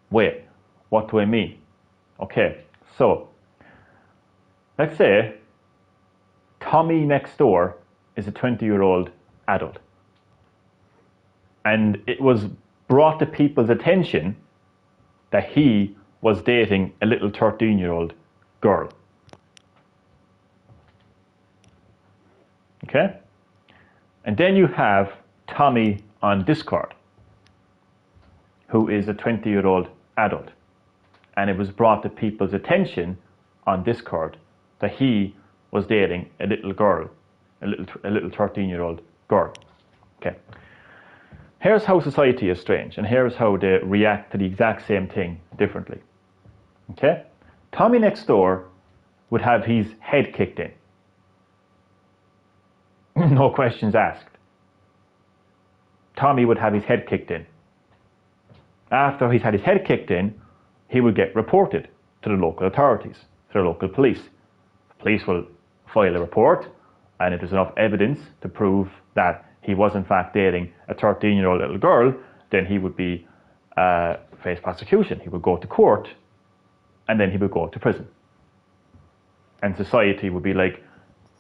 way. What do I mean? Okay, so let's say Tommy next door is a 20-year-old adult, and it was brought to people's attention that he was dating a little 13-year-old girl. Okay? And then you have Tommy on Discord, who is a 20-year-old adult, and it was brought to people's attention on Discord that he was dating a little girl, a little 13-year-old girl. Okay. Here's how society is strange, and here's how they react to the exact same thing differently. Okay? Tommy next door would have his head kicked in. No questions asked. Tommy would have his head kicked in. After he's had his head kicked in, he would get reported to the local authorities, to the local police. The police will file a report, and if there's enough evidence to prove that he was in fact dating a 13-year-old little girl, then he would be face prosecution. He would go to court, and then he would go to prison. And society would be like,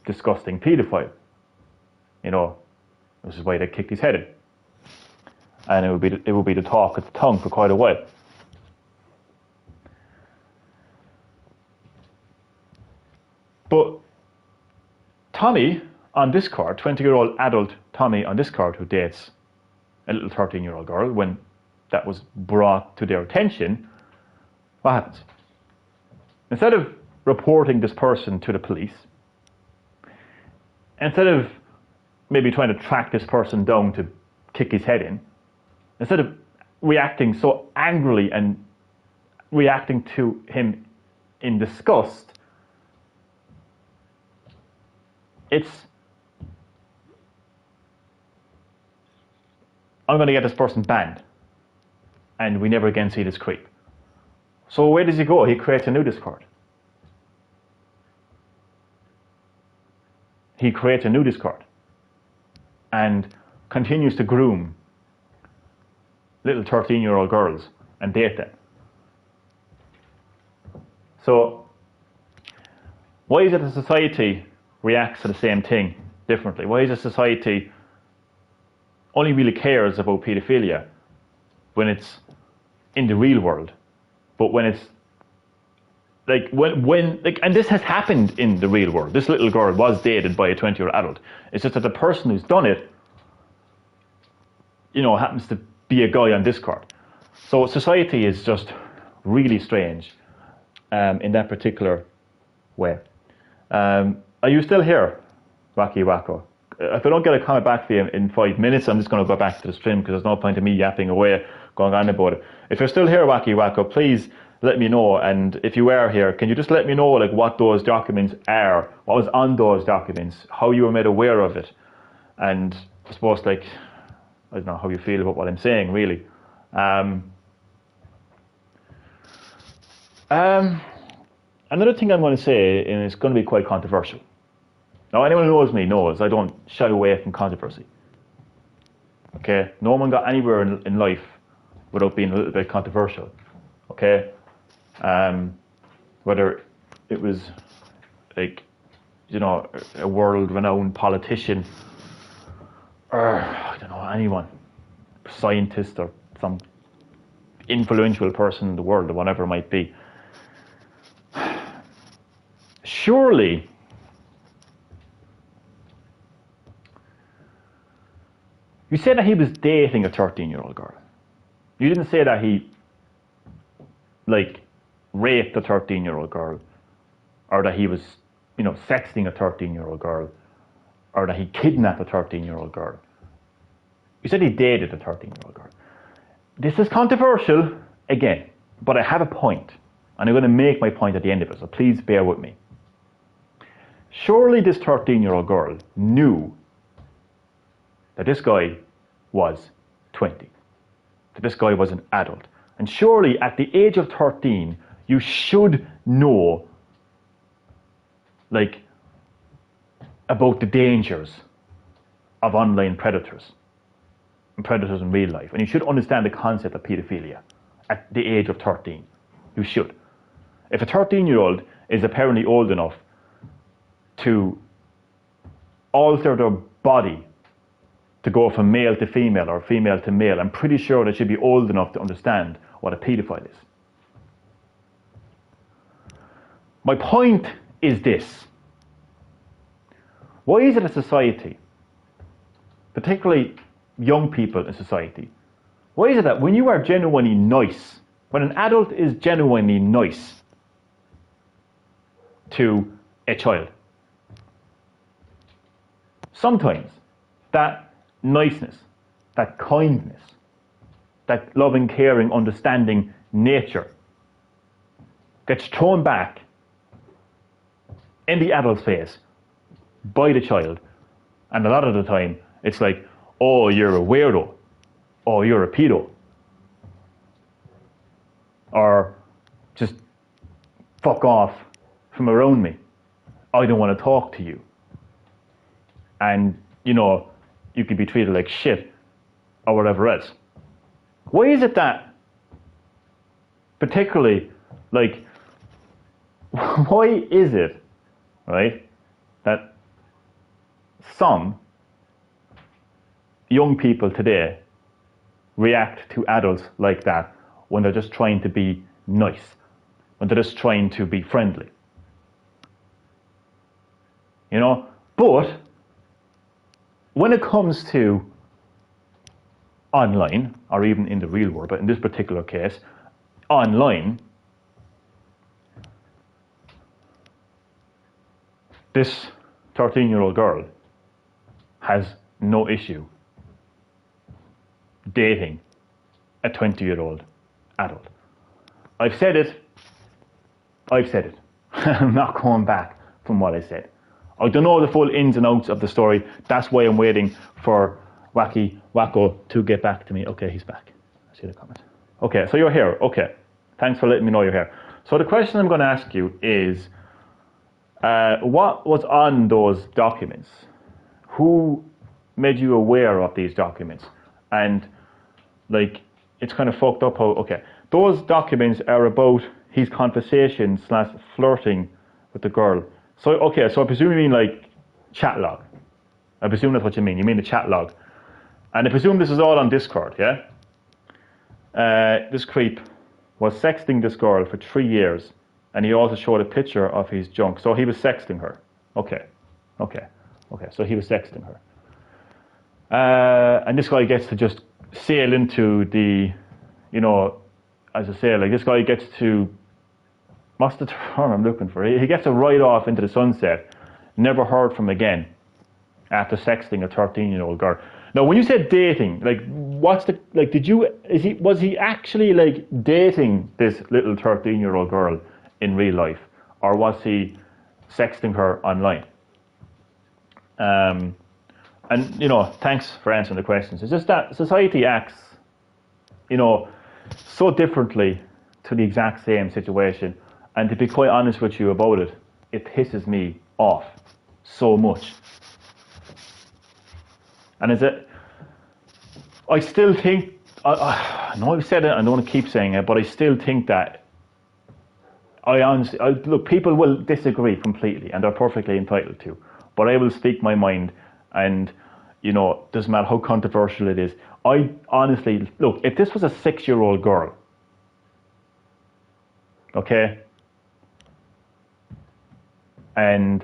disgusting paedophile. This is why they kicked his head in. And it would be the talk of the tongue for quite a while. But Tommy on Discord, 20-year-old adult Tommy on Discord, who dates a little 13-year-old girl, when that was brought to their attention, what happens? Instead of reporting this person to the police, instead of maybe trying to track this person down to kick his head in, instead of reacting so angrily and reacting to him in disgust, it's, I'm going to get this person banned, and we never again see this creep. So where does he go? He creates a new Discord. he creates a nudist court and continues to groom little 13-year-old girls and date them. So why is it that society reacts to the same thing differently? Why is it society only really cares about paedophilia when it's in the real world, but when it's like and this has happened in the real world. This little girl was dated by a 20-year-old adult. It's just that the person who's done it, happens to be a guy on this court. So society is just really strange in that particular way. Are you still here, Wacky Wacko? If I don't get a comment back for you in 5 minutes, I'm just going to go back to the stream because there's no point in me yapping away, going on about it. If you're still here, Wacky Wacko, please let me know. And if you are here, can you just let me know what those documents are, what was on those documents, how you were made aware of it, and I suppose I don't know how you feel about what I'm saying, really. Another thing I'm going to say, and it's going to be quite controversial. Now, anyone who knows me knows I don't shy away from controversy. Okay? No one got anywhere in life without being a little bit controversial. Okay? Whether it was a world-renowned politician, or I don't know, anyone, scientist or some influential person in the world or whatever it might be. Surely you said that he was dating a 13-year-old girl. You didn't say that he raped a 13-year-old girl, or that he was sexting a 13-year-old girl, or that he kidnapped a 13-year-old girl. You said he dated a 13-year-old girl. This is controversial, again, but I have a point, and I'm going to make my point at the end of it, so please bear with me. Surely this 13-year-old girl knew that this guy was 20, that this guy was an adult. And surely at the age of 13, you should know about the dangers of online predators and predators in real life. And you should understand the concept of paedophilia at the age of 13. You should. If a 13-year-old is apparently old enough to alter their body to go from male to female or female to male, I'm pretty sure they should be old enough to understand what a paedophile is. My point is this. Why is it a society, particularly young people in society, why is it that when you are genuinely nice, when an adult is genuinely nice to a child, sometimes that niceness, that kindness, that loving, caring, understanding nature gets thrown back in the adult's face by the child, and a lot of the time it's like, oh, you're a weirdo, oh, you're a pedo, or just fuck off from around me, I don't want to talk to you. And you could be treated like shit or whatever else. Why is it that particularly why is it, right, that some young people today react to adults like that when they're just trying to be nice, when they're just trying to be friendly? But when it comes to online, or even in the real world, but in this particular case, online, this 13-year-old girl has no issue dating a 20-year-old adult. I've said it. I'm not going back from what I said. I don't know the full ins and outs of the story. That's why I'm waiting for Wacky Wacko to get back to me. Okay, he's back. I see the comment. Okay, so you're here. Okay, thanks for letting me know you're here. So the question I'm going to ask you is, What was on those documents? Who made you aware of these documents? And like, it's kind of fucked up how, okay, those documents are about his conversation / flirting with the girl. So, okay, so I presume you mean like chat log. I presume that's what you mean. You mean the chat log. And I presume this is all on Discord, yeah? This creep was sexting this girl for 3 years, and he also showed a picture of his junk. So he was sexting her. Okay. So he was sexting her. And this guy gets to just sail into the, you know, as I say, like this guy gets to, what's the term I'm looking for? He gets to ride off into the sunset, never heard from again, after sexting a 13-year-old girl. Now, when you said dating, like, what's the, like, was he actually, like, dating this little 13-year-old girl in real life? Or was he sexting her online? And, you know, thanks for answering the questions. It's just that society acts, you know, so differently to the exact same situation. And to be quite honest with you about it, it pisses me off so much. And I still think, I know I've said it, I don't want to keep saying it, but I still think that, look, people will disagree completely, and they're perfectly entitled to, but I will speak my mind, and, you know, doesn't matter how controversial it is. I honestly, look, if this was a 6-year-old girl, okay, and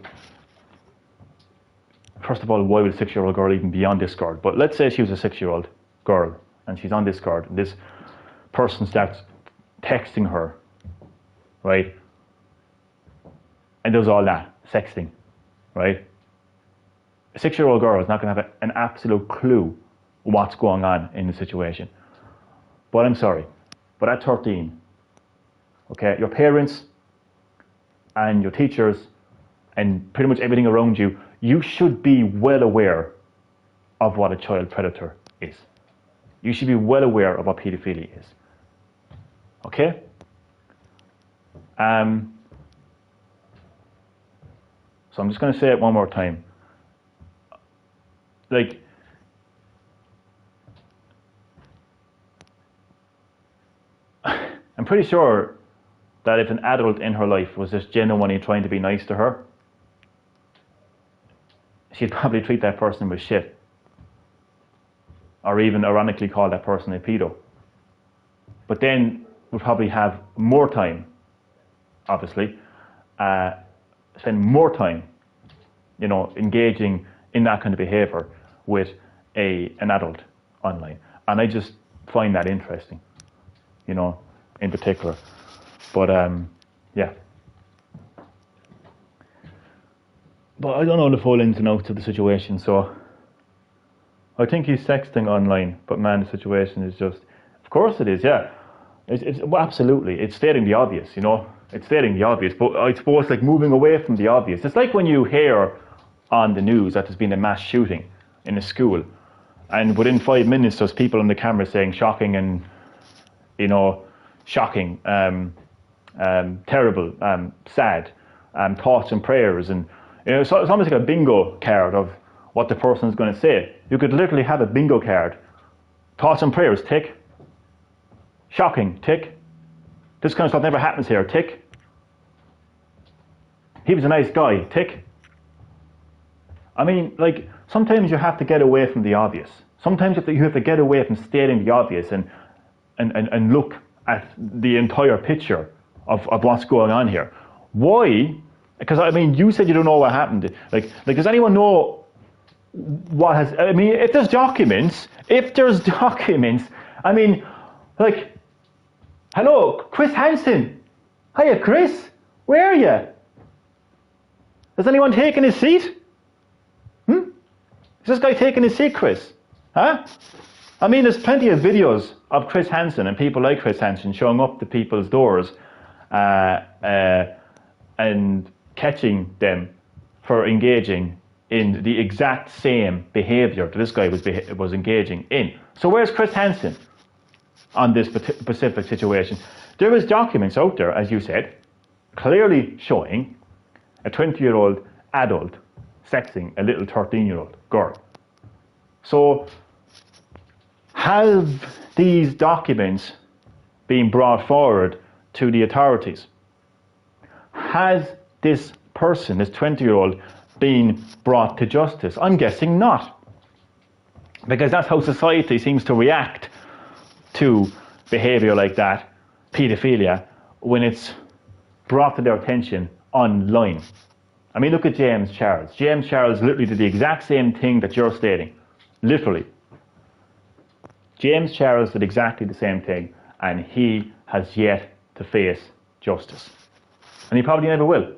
first of all, why would a 6-year-old girl even be on Discord? But let's say she was a 6-year-old girl and she's on Discord, and this person starts texting her, right? And does all that, sexting, right? A 6-year-old girl is not going to have an absolute clue what's going on in the situation. But I'm sorry, but at 13, okay, your parents and your teachers and pretty much everything around you, you should be well aware of what a child predator is. You should be well aware of what paedophilia is. Okay? So I'm just going to say it one more time. Like, I'm pretty sure that if an adult in her life was just genuinely trying to be nice to her, she'd probably treat that person with shit. Or even ironically call that person a pedo. But then we'll probably have more time, obviously, spend more time, you know, engaging in that kind of behavior with an adult online. And I just find that interesting, you know, in particular. But, yeah. But I don't know the full ins and outs of the situation, so I think he's sexting online, but man, the situation is just, of course it is, yeah. Well, absolutely, it's stating the obvious, you know. It's stating the obvious, but I suppose like moving away from the obvious. It's like when you hear on the news that there's been a mass shooting in a school, and within 5 minutes there's people on the camera saying shocking and, you know, shocking, terrible, sad, thoughts and prayers, and you know, so it's almost like a bingo card of what the person is going to say. You could literally have a bingo card. Thoughts and prayers, tick. Shocking, tick. This kind of stuff never happens here, tick. He was a nice guy, tick. I mean, like, sometimes you have to get away from the obvious. Sometimes you have to get away from stating the obvious and look at the entire picture of what's going on here. Why? Because, I mean, you said you don't know what happened. Like, does anyone know what has... I mean, if there's documents, I mean, like, hello, Chris Hansen. Hiya, Chris. Where are you? Has anyone taken his seat? Is this guy taking his seat, Chris? Huh? I mean, there's plenty of videos of Chris Hansen and people like Chris Hansen showing up to people's doors and catching them for engaging in the exact same behaviour that this guy was engaging in. So where's Chris Hansen on this specific situation? There is documents out there, as you said, clearly showing A 20-year-old adult sexing a little 13-year-old girl. So, have these documents been brought forward to the authorities? Has this person, this 20-year-old, been brought to justice? I'm guessing not. Because that's how society seems to react to behaviour like that, paedophilia, when it's brought to their attention online. I mean, look at James Charles. James Charles literally did the exact same thing that you're stating. Literally. James Charles did exactly the same thing, and he has yet to face justice. And he probably never will.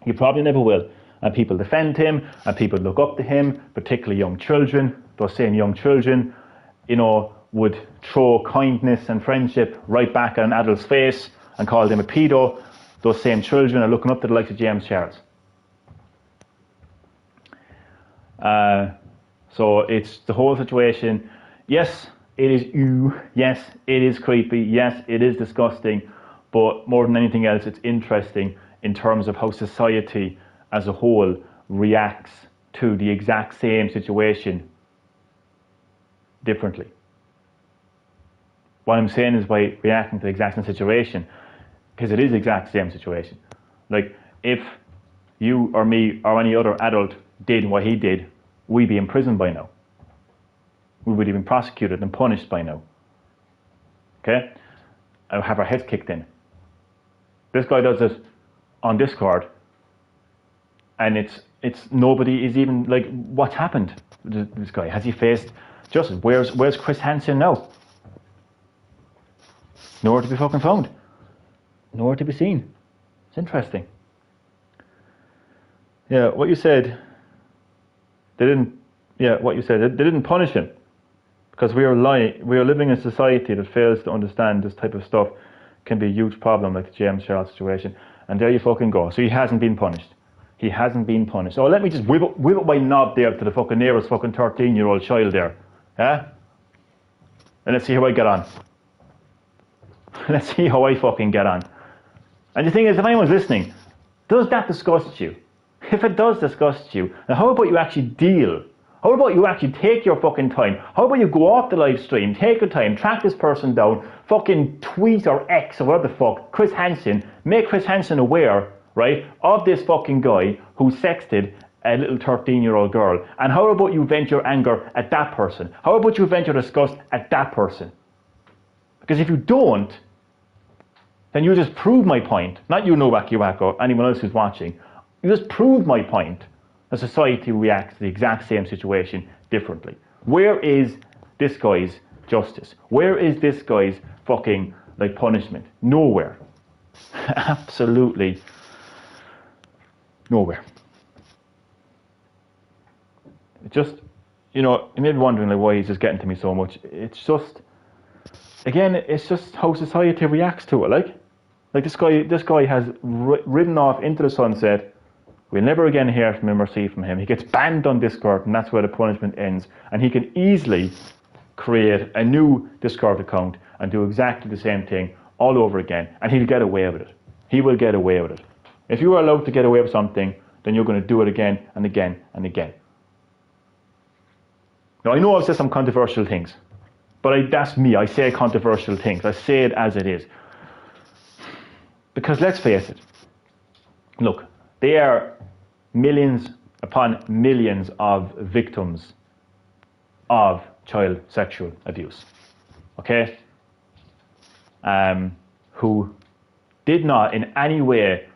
He probably never will. And people defend him, and people look up to him, particularly young children. Those same young children, would throw kindness and friendship right back at an adult's face and call them a pedo. Those same children are looking up to the likes of James Charles. So it's the whole situation. Yes, it is ew. Yes, it is creepy. Yes, it is disgusting. But more than anything else, it's interesting in terms of how society as a whole reacts to the exact same situation differently. What I'm saying is by reacting to the exact same situation, because it is the exact same situation. Like, if you or me or any other adult did what he did, we'd be in prison by now. We would have been prosecuted and punished by now. Okay? And have our heads kicked in. This guy does it on Discord, and it's nobody is even like, what's happened to this guy? Has he faced justice? Where's Chris Hansen now? Nowhere to be fucking found. Nowhere to be seen. It's interesting. Yeah, what you said. They didn't punish him because we are living in a society that fails to understand this type of stuff can be a huge problem, like the James Charles situation. And there you fucking go. So he hasn't been punished. He hasn't been punished. So let me just whip up my knob there to the fucking nearest fucking 13-year-old child there. Yeah? And let's see how I get on. Let's see how I fucking get on. And the thing is, if anyone's listening, does that disgust you? If it does disgust you, now how about you actually deal? How about you actually take your fucking time? How about you go off the live stream, take your time, track this person down, fucking tweet or X or whatever the fuck, Chris Hansen, make Chris Hansen aware, right, of this fucking guy who sexted a little 13-year-old girl. And how about you vent your anger at that person? How about you vent your disgust at that person? Because if you don't, then you just prove my point. Not you, Novak Iwako, anyone else who's watching. You just prove my point that society reacts to the exact same situation differently. Where is this guy's justice? Where is this guy's fucking punishment? Nowhere. Absolutely nowhere. It just, you may be wondering why he's just getting to me so much. It's just, again, it's just how society reacts to it. Like this guy has ridden off into the sunset. We'll never again hear from him or see from him. He gets banned on Discord, and that's where the punishment ends. And he can easily create a new Discord account and do exactly the same thing all over again, and he'll get away with it. He will get away with it. If you are allowed to get away with something, then you're going to do it again and again and again. Now, I know I've said some controversial things, but that's me. I say controversial things. I say it as it is. Because let's face it, look, there are millions upon millions of victims of child sexual abuse, okay? Who did not in any way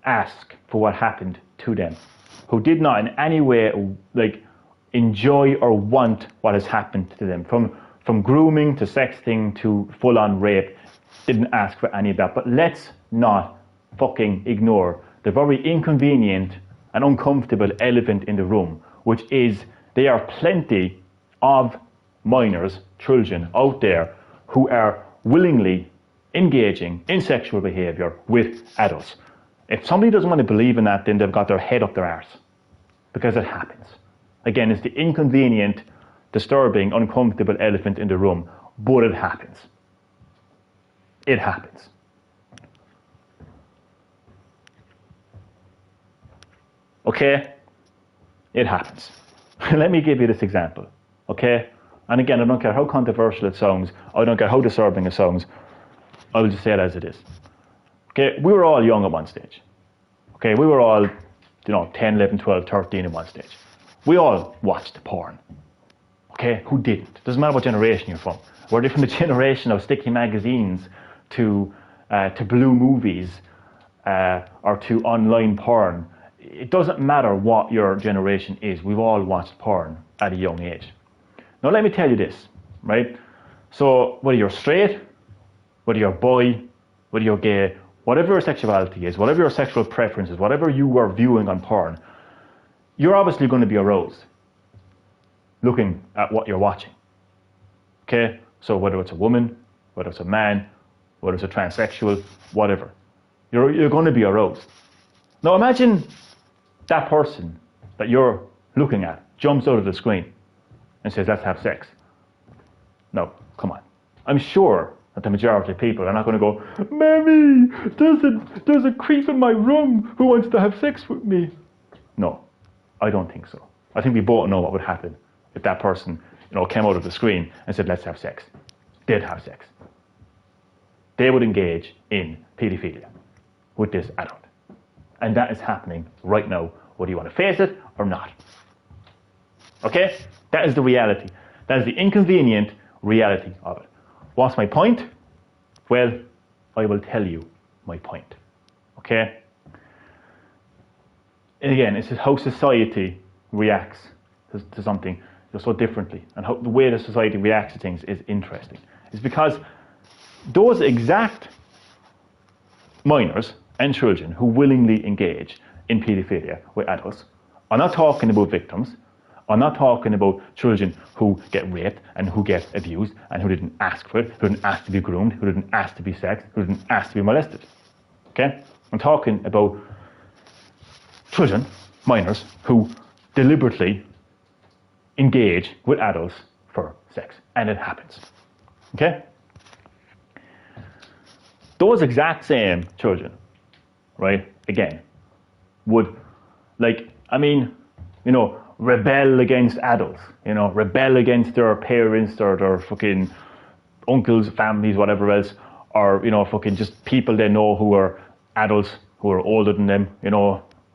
ask for what happened to them, who did not in any way enjoy or want what has happened to them, from grooming to sexting to full-on rape, didn't ask for any of that. But let's not fucking ignore the very inconvenient and uncomfortable elephant in the room, which is there are plenty of minors, children out there who are willingly engaging in sexual behaviour with adults. If somebody doesn't want to believe in that, then they've got their head up their arse, because it happens. Again, it's the inconvenient, disturbing, uncomfortable elephant in the room, but it happens. It happens. Okay? It happens. Let me give you this example. Okay? And again, I don't care how controversial it sounds, I don't care how disturbing it sounds, I will just say it as it is. Okay? We were all young at one stage. Okay? We were all, 10, 11, 12, 13 at one stage. We all watched porn. Okay? Who didn't? Doesn't matter what generation you're from. Whether you're from the generation of sticky magazines to blue movies or to online porn, it doesn't matter what your generation is. We've all watched porn at a young age. Now let me tell you this, right? So whether you're straight, whether you're bi, whether you're gay, whatever your sexuality is, whatever your sexual preference is, whatever you were viewing on porn, you're obviously going to be aroused looking at what you're watching. Okay? So whether it's a woman, whether it's a man, whether it's a transsexual, whatever, you're going to be aroused. Now imagine that person that you're looking at jumps out of the screen and says, let's have sex. No, come on. I'm sure that the majority of people are not going to go, Mammy, there's a creep in my room who wants to have sex with me. No, I don't think so. I think we both know what would happen if that person came out of the screen and said, let's have sex. They'd have sex. They would engage in paedophilia with this adult. And that is happening right now, whether you want to face it or not. Okay? That is the reality. That is the inconvenient reality of it. What's my point? Well, I will tell you my point. Okay? And again, it's just how society reacts to something just so differently. And how the way that society reacts to things is interesting. It's because those exact minors and children who willingly engage in paedophilia with adults, I'm not talking about victims, I'm not talking about children who get raped and who get abused and who didn't ask for it, who didn't ask to be groomed, who didn't ask to be sexed, who didn't ask to be molested. Okay? I'm talking about children, minors, who deliberately engage with adults for sex. And it happens. Okay? Those exact same children, right, again, would, rebel against adults, rebel against their parents or their fucking uncles, families, whatever else, or, fucking just people they know who are adults, who are older than them,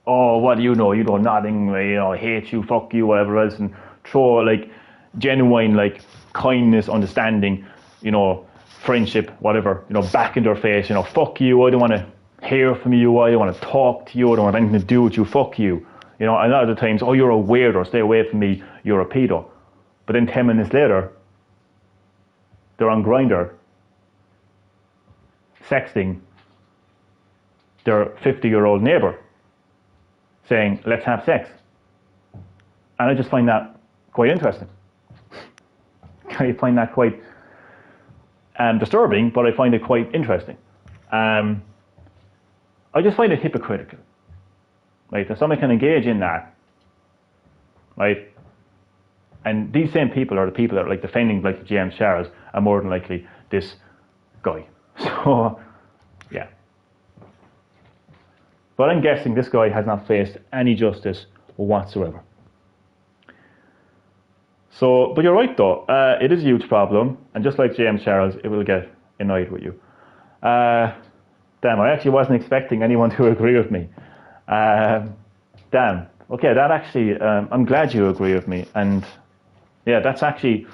oh, what do you know, nothing, hate you, fuck you, whatever else, and throw, genuine, kindness, understanding, friendship, whatever, back in their face, fuck you, I don't want to hear from you, I don't want to talk to you, I don't want anything to do with you, fuck you. A lot of the times, oh, you're a weirdo, stay away from me, you're a pedo. But then 10 minutes later, they're on Grindr, sexting their 50-year-old neighbour, saying, let's have sex. And I just find that quite interesting. I find that quite disturbing, but I find it quite interesting. I just find it hypocritical. Right, that somebody can engage in that, right? And these same people are the people that are defending James Charles are more than likely this guy. So, yeah. But I'm guessing this guy has not faced any justice whatsoever. So, but you're right though, it is a huge problem, and just like James Charles, it will get annoyed with you. Damn, I actually wasn't expecting anyone to agree with me. Damn. Okay, that actually, I'm glad you agree with me. And yeah, that's actually,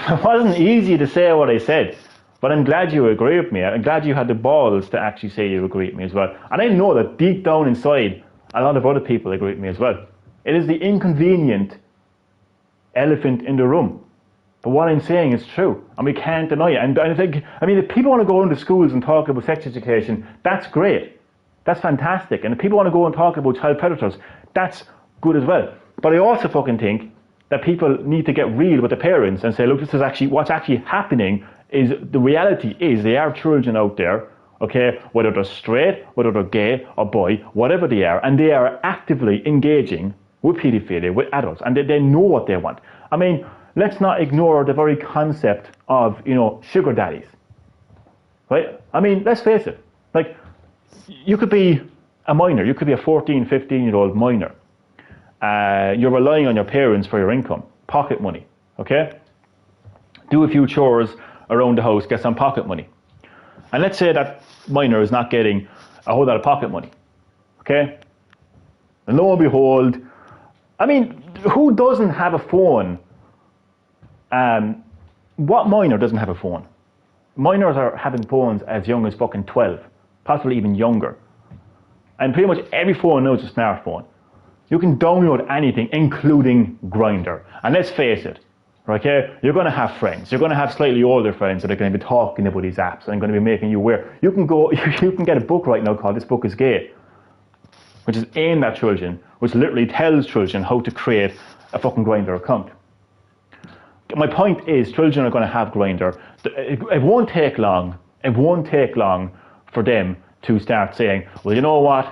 it wasn't easy to say what I said, but I'm glad you agree with me. I'm glad you had the balls to actually say you agree with me as well. And I know that deep down inside, a lot of other people agree with me as well. It is the inconvenient elephant in the room. But what I'm saying is true, and we can't deny it. And I think, if people want to go into schools and talk about sex education, that's great. That's fantastic. And if people want to go and talk about child predators, that's good as well. But I also fucking think that people need to get real with the parents and say, look, this is actually, what's actually happening is, the reality is there are children out there, okay, whether they're straight, whether they're gay or bi, whatever they are, and they are actively engaging with paedophilia, with adults, and they know what they want. Let's not ignore the very concept of, sugar daddies, right? Let's face it. You could be a minor. You could be a 14, 15-year-old minor. You're relying on your parents for your income, pocket money, okay? Do a few chores around the house, get some pocket money. And let's say that minor is not getting a whole lot of pocket money, okay? And lo and behold, I mean, who doesn't have a phone? What minor doesn't have a phone? Minors are having phones as young as fucking 12, possibly even younger. And pretty much every phone now is a smartphone. You can download anything, including Grindr. And let's face it, okay? You're going to have friends. You're going to have slightly older friends that are going to be talking about these apps and going to be making you aware. You can get a book right now called This Book is Gay, which is aimed at children, which literally tells children how to create a fucking Grindr account. My point is, children are going to have Grindr. It won't take long. It won't take long for them to start saying, well, you know what?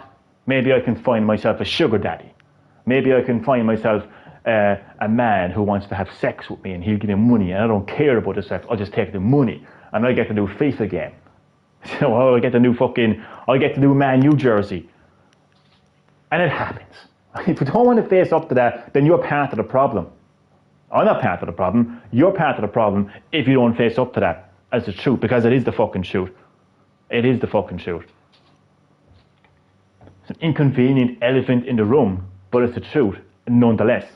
Maybe I can find myself a sugar daddy. Maybe I can find myself a man who wants to have sex with me and he'll give me money and I don't care about the sex. I'll just take the money and I get to do FIFA game. So I get the new Man U jersey. And it happens. If you don't want to face up to that, then you're part of the problem. I'm not part of the problem. You're part of the problem if you don't face up to that as the truth, because it is the fucking truth. It is the fucking truth. It's an inconvenient elephant in the room, but it's the truth nonetheless.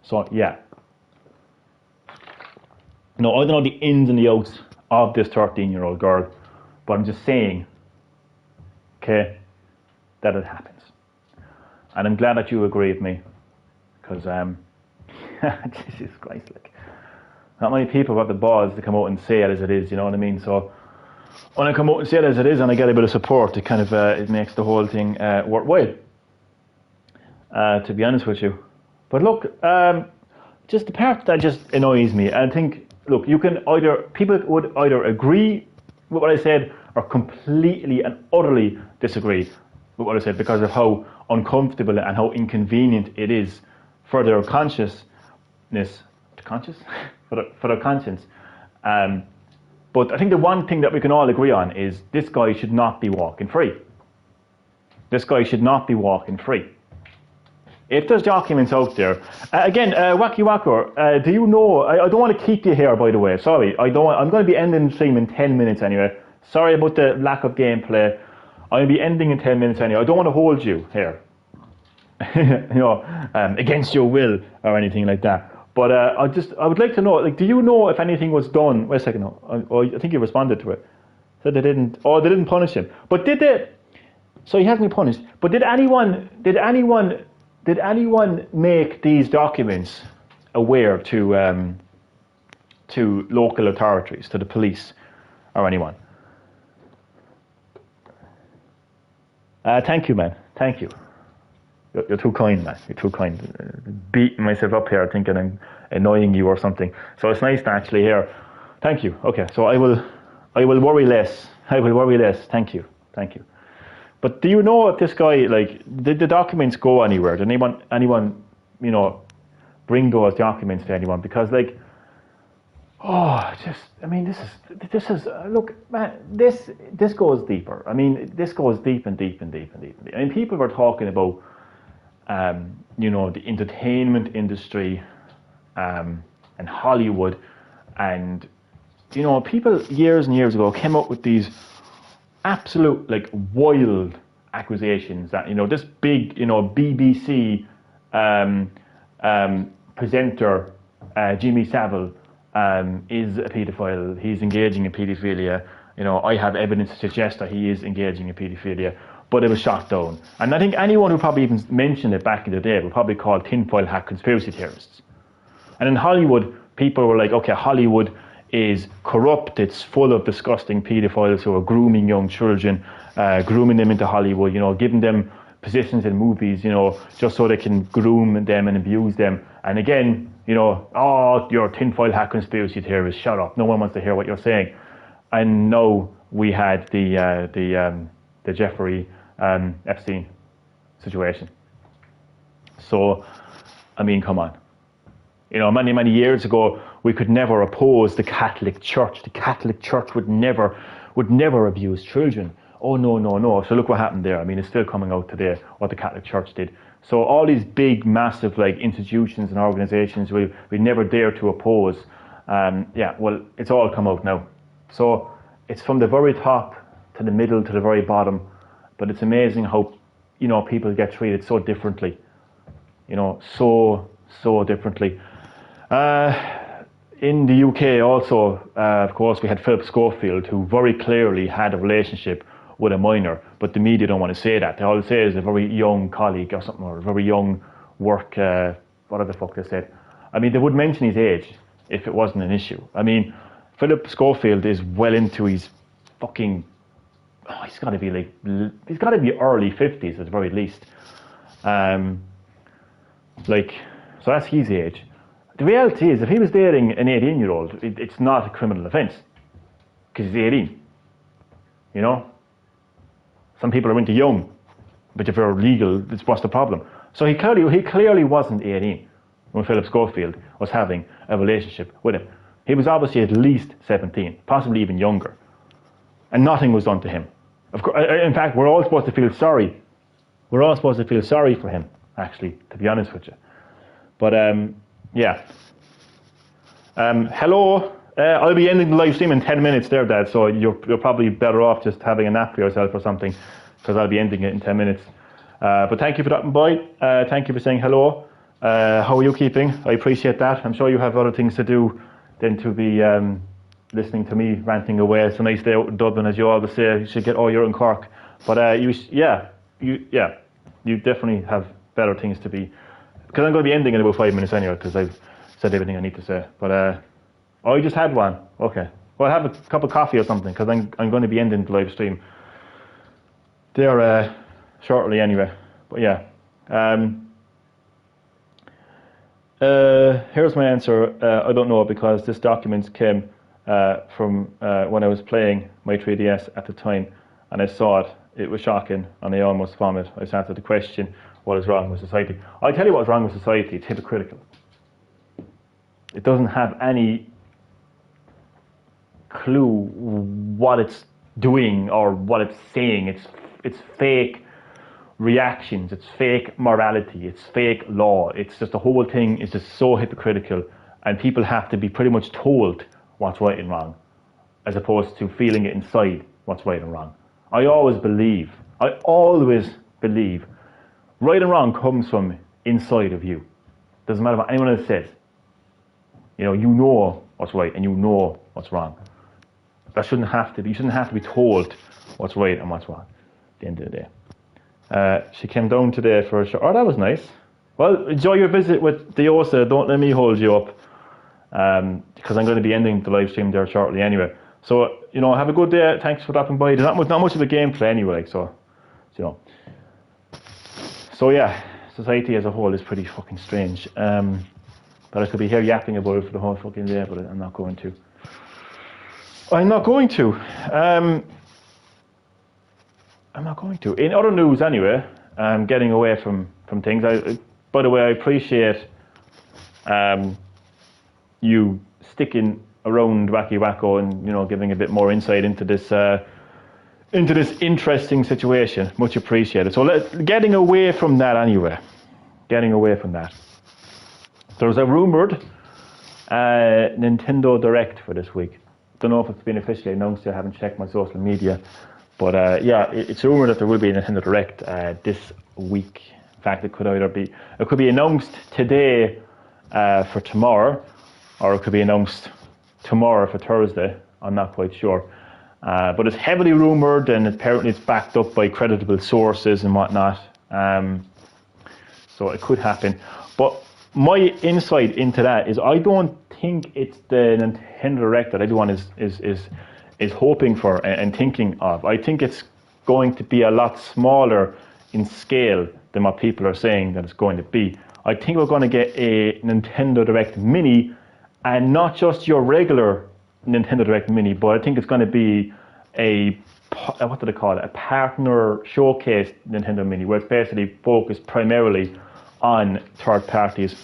So, yeah. No, I don't know the ins and the outs of this 13-year-old girl, but I'm just saying, okay, that it happens. And I'm glad that you agree with me, because, Jesus Christ, like, not many people have the balls to come out and say it as it is, you know what I mean? So, when I come out and say it as it is and I get a bit of support, it kind of, it makes the whole thing worthwhile, to be honest with you. But look, just the part that just annoys me, I think, look, people would either agree with what I said or completely and utterly disagree with what I said because of how uncomfortable and how inconvenient it is for their consciousness, for their conscience. But I think the one thing that we can all agree on is this guy should not be walking free. This guy should not be walking free. If there's documents out there, again, Wacky Wacker, do you know, I don't want to keep you here, by the way, sorry, I'm going to be ending the stream in 10 minutes anyway. Sorry about the lack of gameplay. I'll be ending in 10 minutes anyway. I don't want to hold you here, against your will or anything like that. But I would like to know, like, do you know if anything was done? Wait a second, I think you responded to it. Said they didn't punish him. But did they? So he hasn't been punished. But did anyone make these documents aware to local authorities, to the police, or anyone? Thank you, man. Thank you. You're too kind, man. You're too kind. Beating myself up here, thinking I'm annoying you or something. So it's nice to actually hear. Thank you. Okay, so I will worry less. I will worry less. Thank you. Thank you. But do you know if this guy, like, did the documents go anywhere? Did anyone, bring those documents to anyone? Because, like, this is look, man, this goes deeper. I mean, this goes deep and deep and deep and deep and deep. I mean, people were talking about, the entertainment industry, and Hollywood, and, people years and years ago came up with these absolute, like, wild accusations that, this big, BBC presenter, Jimmy Savile, is a paedophile. He's engaging in paedophilia. I have evidence to suggest that he is engaging in paedophilia, but it was shot down. And I think anyone who probably even mentioned it back in the day would probably call tinfoil hat conspiracy theorists. And in Hollywood, people were like, okay, Hollywood is corrupt, it's full of disgusting paedophiles who are grooming young children, grooming them into Hollywood, giving them positions in movies, just so they can groom them and abuse them. And again, you're tinfoil hat conspiracy theorist, shut up, no one wants to hear what you're saying. And now we had the Jeffrey Epstein situation. So, I mean, come on. Many, many years ago, we could never oppose the Catholic Church. The Catholic Church would never would never abuse children. Oh, no, no, no. So look what happened there. I mean, it's still coming out today what the Catholic Church did. So all these big, massive like institutions and organizations we never dare to oppose. Well, it's all come out now. So it's from the very top to the middle to the very bottom. But it's amazing how, people get treated so differently. So differently. In the UK also, of course, we had Philip Schofield, who very clearly had a relationship with a minor, but the media don't want to say that. They all say is a very young colleague or something, or a very young work, whatever the fuck they said. I mean, they would mention his age if it wasn't an issue. I mean, Philip Schofield is well into his fucking, he's got to be early 50s at the very least. So that's his age. The reality is, if he was dating an 18-year-old, it's not a criminal offence, because he's 18, Some people are into young, but if you're legal, what's the problem? So he clearly wasn't 18 when Philip Schofield was having a relationship with him. He was obviously at least 17, possibly even younger. And nothing was done to him. Of course, in fact, we're all supposed to feel sorry. We're all supposed to feel sorry for him, actually, to be honest with you. But, hello. I'll be ending the live stream in 10 minutes there, Dad, so you're probably better off just having a nap for yourself or something, because I'll be ending it in 10 minutes. But thank you for dropping by. Thank you for saying hello. How are you keeping? I appreciate that. I'm sure you have other things to do than to be listening to me ranting away. It's a nice day out in Dublin, as you always say. You should get all your in Cork. But you definitely have better things to be. Because I'm going to be ending in about 5 minutes anyway, because I've said everything I need to say. But I just had one. Okay. Well, have a cup of coffee or something, because I'm going to be ending the live stream there shortly anyway. But yeah. Here's my answer. I don't know, because this document came from when I was playing my 3DS at the time, and I saw it. It was shocking, and I almost vomited. I started to question what is wrong with society. I'll tell you what's wrong with society. It's hypocritical. It doesn't have any clue what it's doing or what it's saying. It's fake reactions, it's fake morality, it's fake law. It's just, the whole thing is just so hypocritical, and people have to be pretty much told what's right and wrong, as opposed to feeling it inside what's right and wrong. I always believe right and wrong comes from inside of you. Doesn't matter what anyone else says. You know what's right and you know what's wrong. You shouldn't have to be told what's right and what's wrong at the end of the day. She came down today for a show. Oh, that was nice. Well, enjoy your visit with Diosa. Don't let me hold you up, because I'm going to be ending the live stream there shortly anyway. So, have a good day. Thanks for dropping by. There's not much of a gameplay anyway, so yeah, society as a whole is pretty fucking strange. But I could be here yapping about it for the whole fucking day, but I'm not going to. I'm not going to. In other news anyway, getting away from things. By the way, I appreciate you sticking around Wacky Wacko and giving a bit more insight into this interesting situation. Much appreciated. So getting away from that anyway. There's a rumoured Nintendo Direct for this week. Don't know if it's been officially announced yet. I haven't checked my social media. But it's rumoured that there will be a Nintendo Direct this week. In fact, it could be announced today for tomorrow, or it could be announced tomorrow for Thursday. I'm not quite sure. But it's heavily rumoured, and apparently it's backed up by creditable sources and whatnot. So it could happen. But my insight into that is, I don't think it's the Nintendo Direct that everyone is hoping for and thinking of. I think it's going to be a lot smaller in scale than what people are saying that it's going to be. I think we're going to get a Nintendo Direct Mini, and not just your regular Nintendo Direct Mini, but I think it's going to be a partner showcase Nintendo Mini, where it's basically focused primarily on third parties.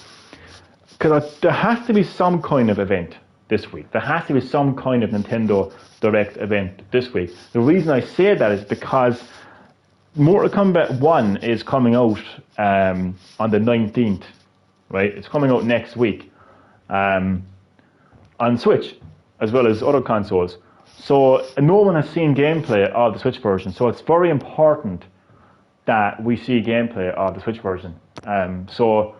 Because there has to be some kind of event. this week. There has to be some kind of Nintendo Direct event this week. The reason I say that is because Mortal Kombat 1 is coming out on the 19th, right? It's coming out next week on Switch, as well as other consoles. So no one has seen gameplay of the Switch version, so it's very important that we see gameplay of the Switch version. So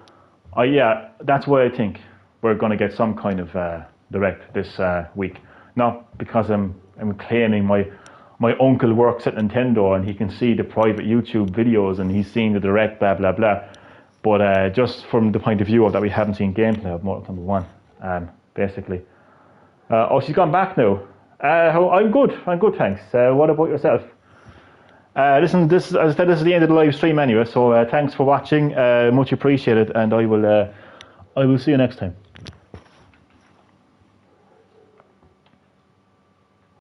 that's why I think we're going to get some kind of Direct this week. Not because I'm claiming my uncle works at Nintendo and he can see the private YouTube videos and he's seen the Direct, blah, blah, blah. But just from the point of view of that we haven't seen gameplay of Mortal Kombat 1, basically. She's gone back now. I'm good, thanks. What about yourself? Listen, as I said, this is the end of the live stream anyway, so thanks for watching, much appreciated, and I will see you next time.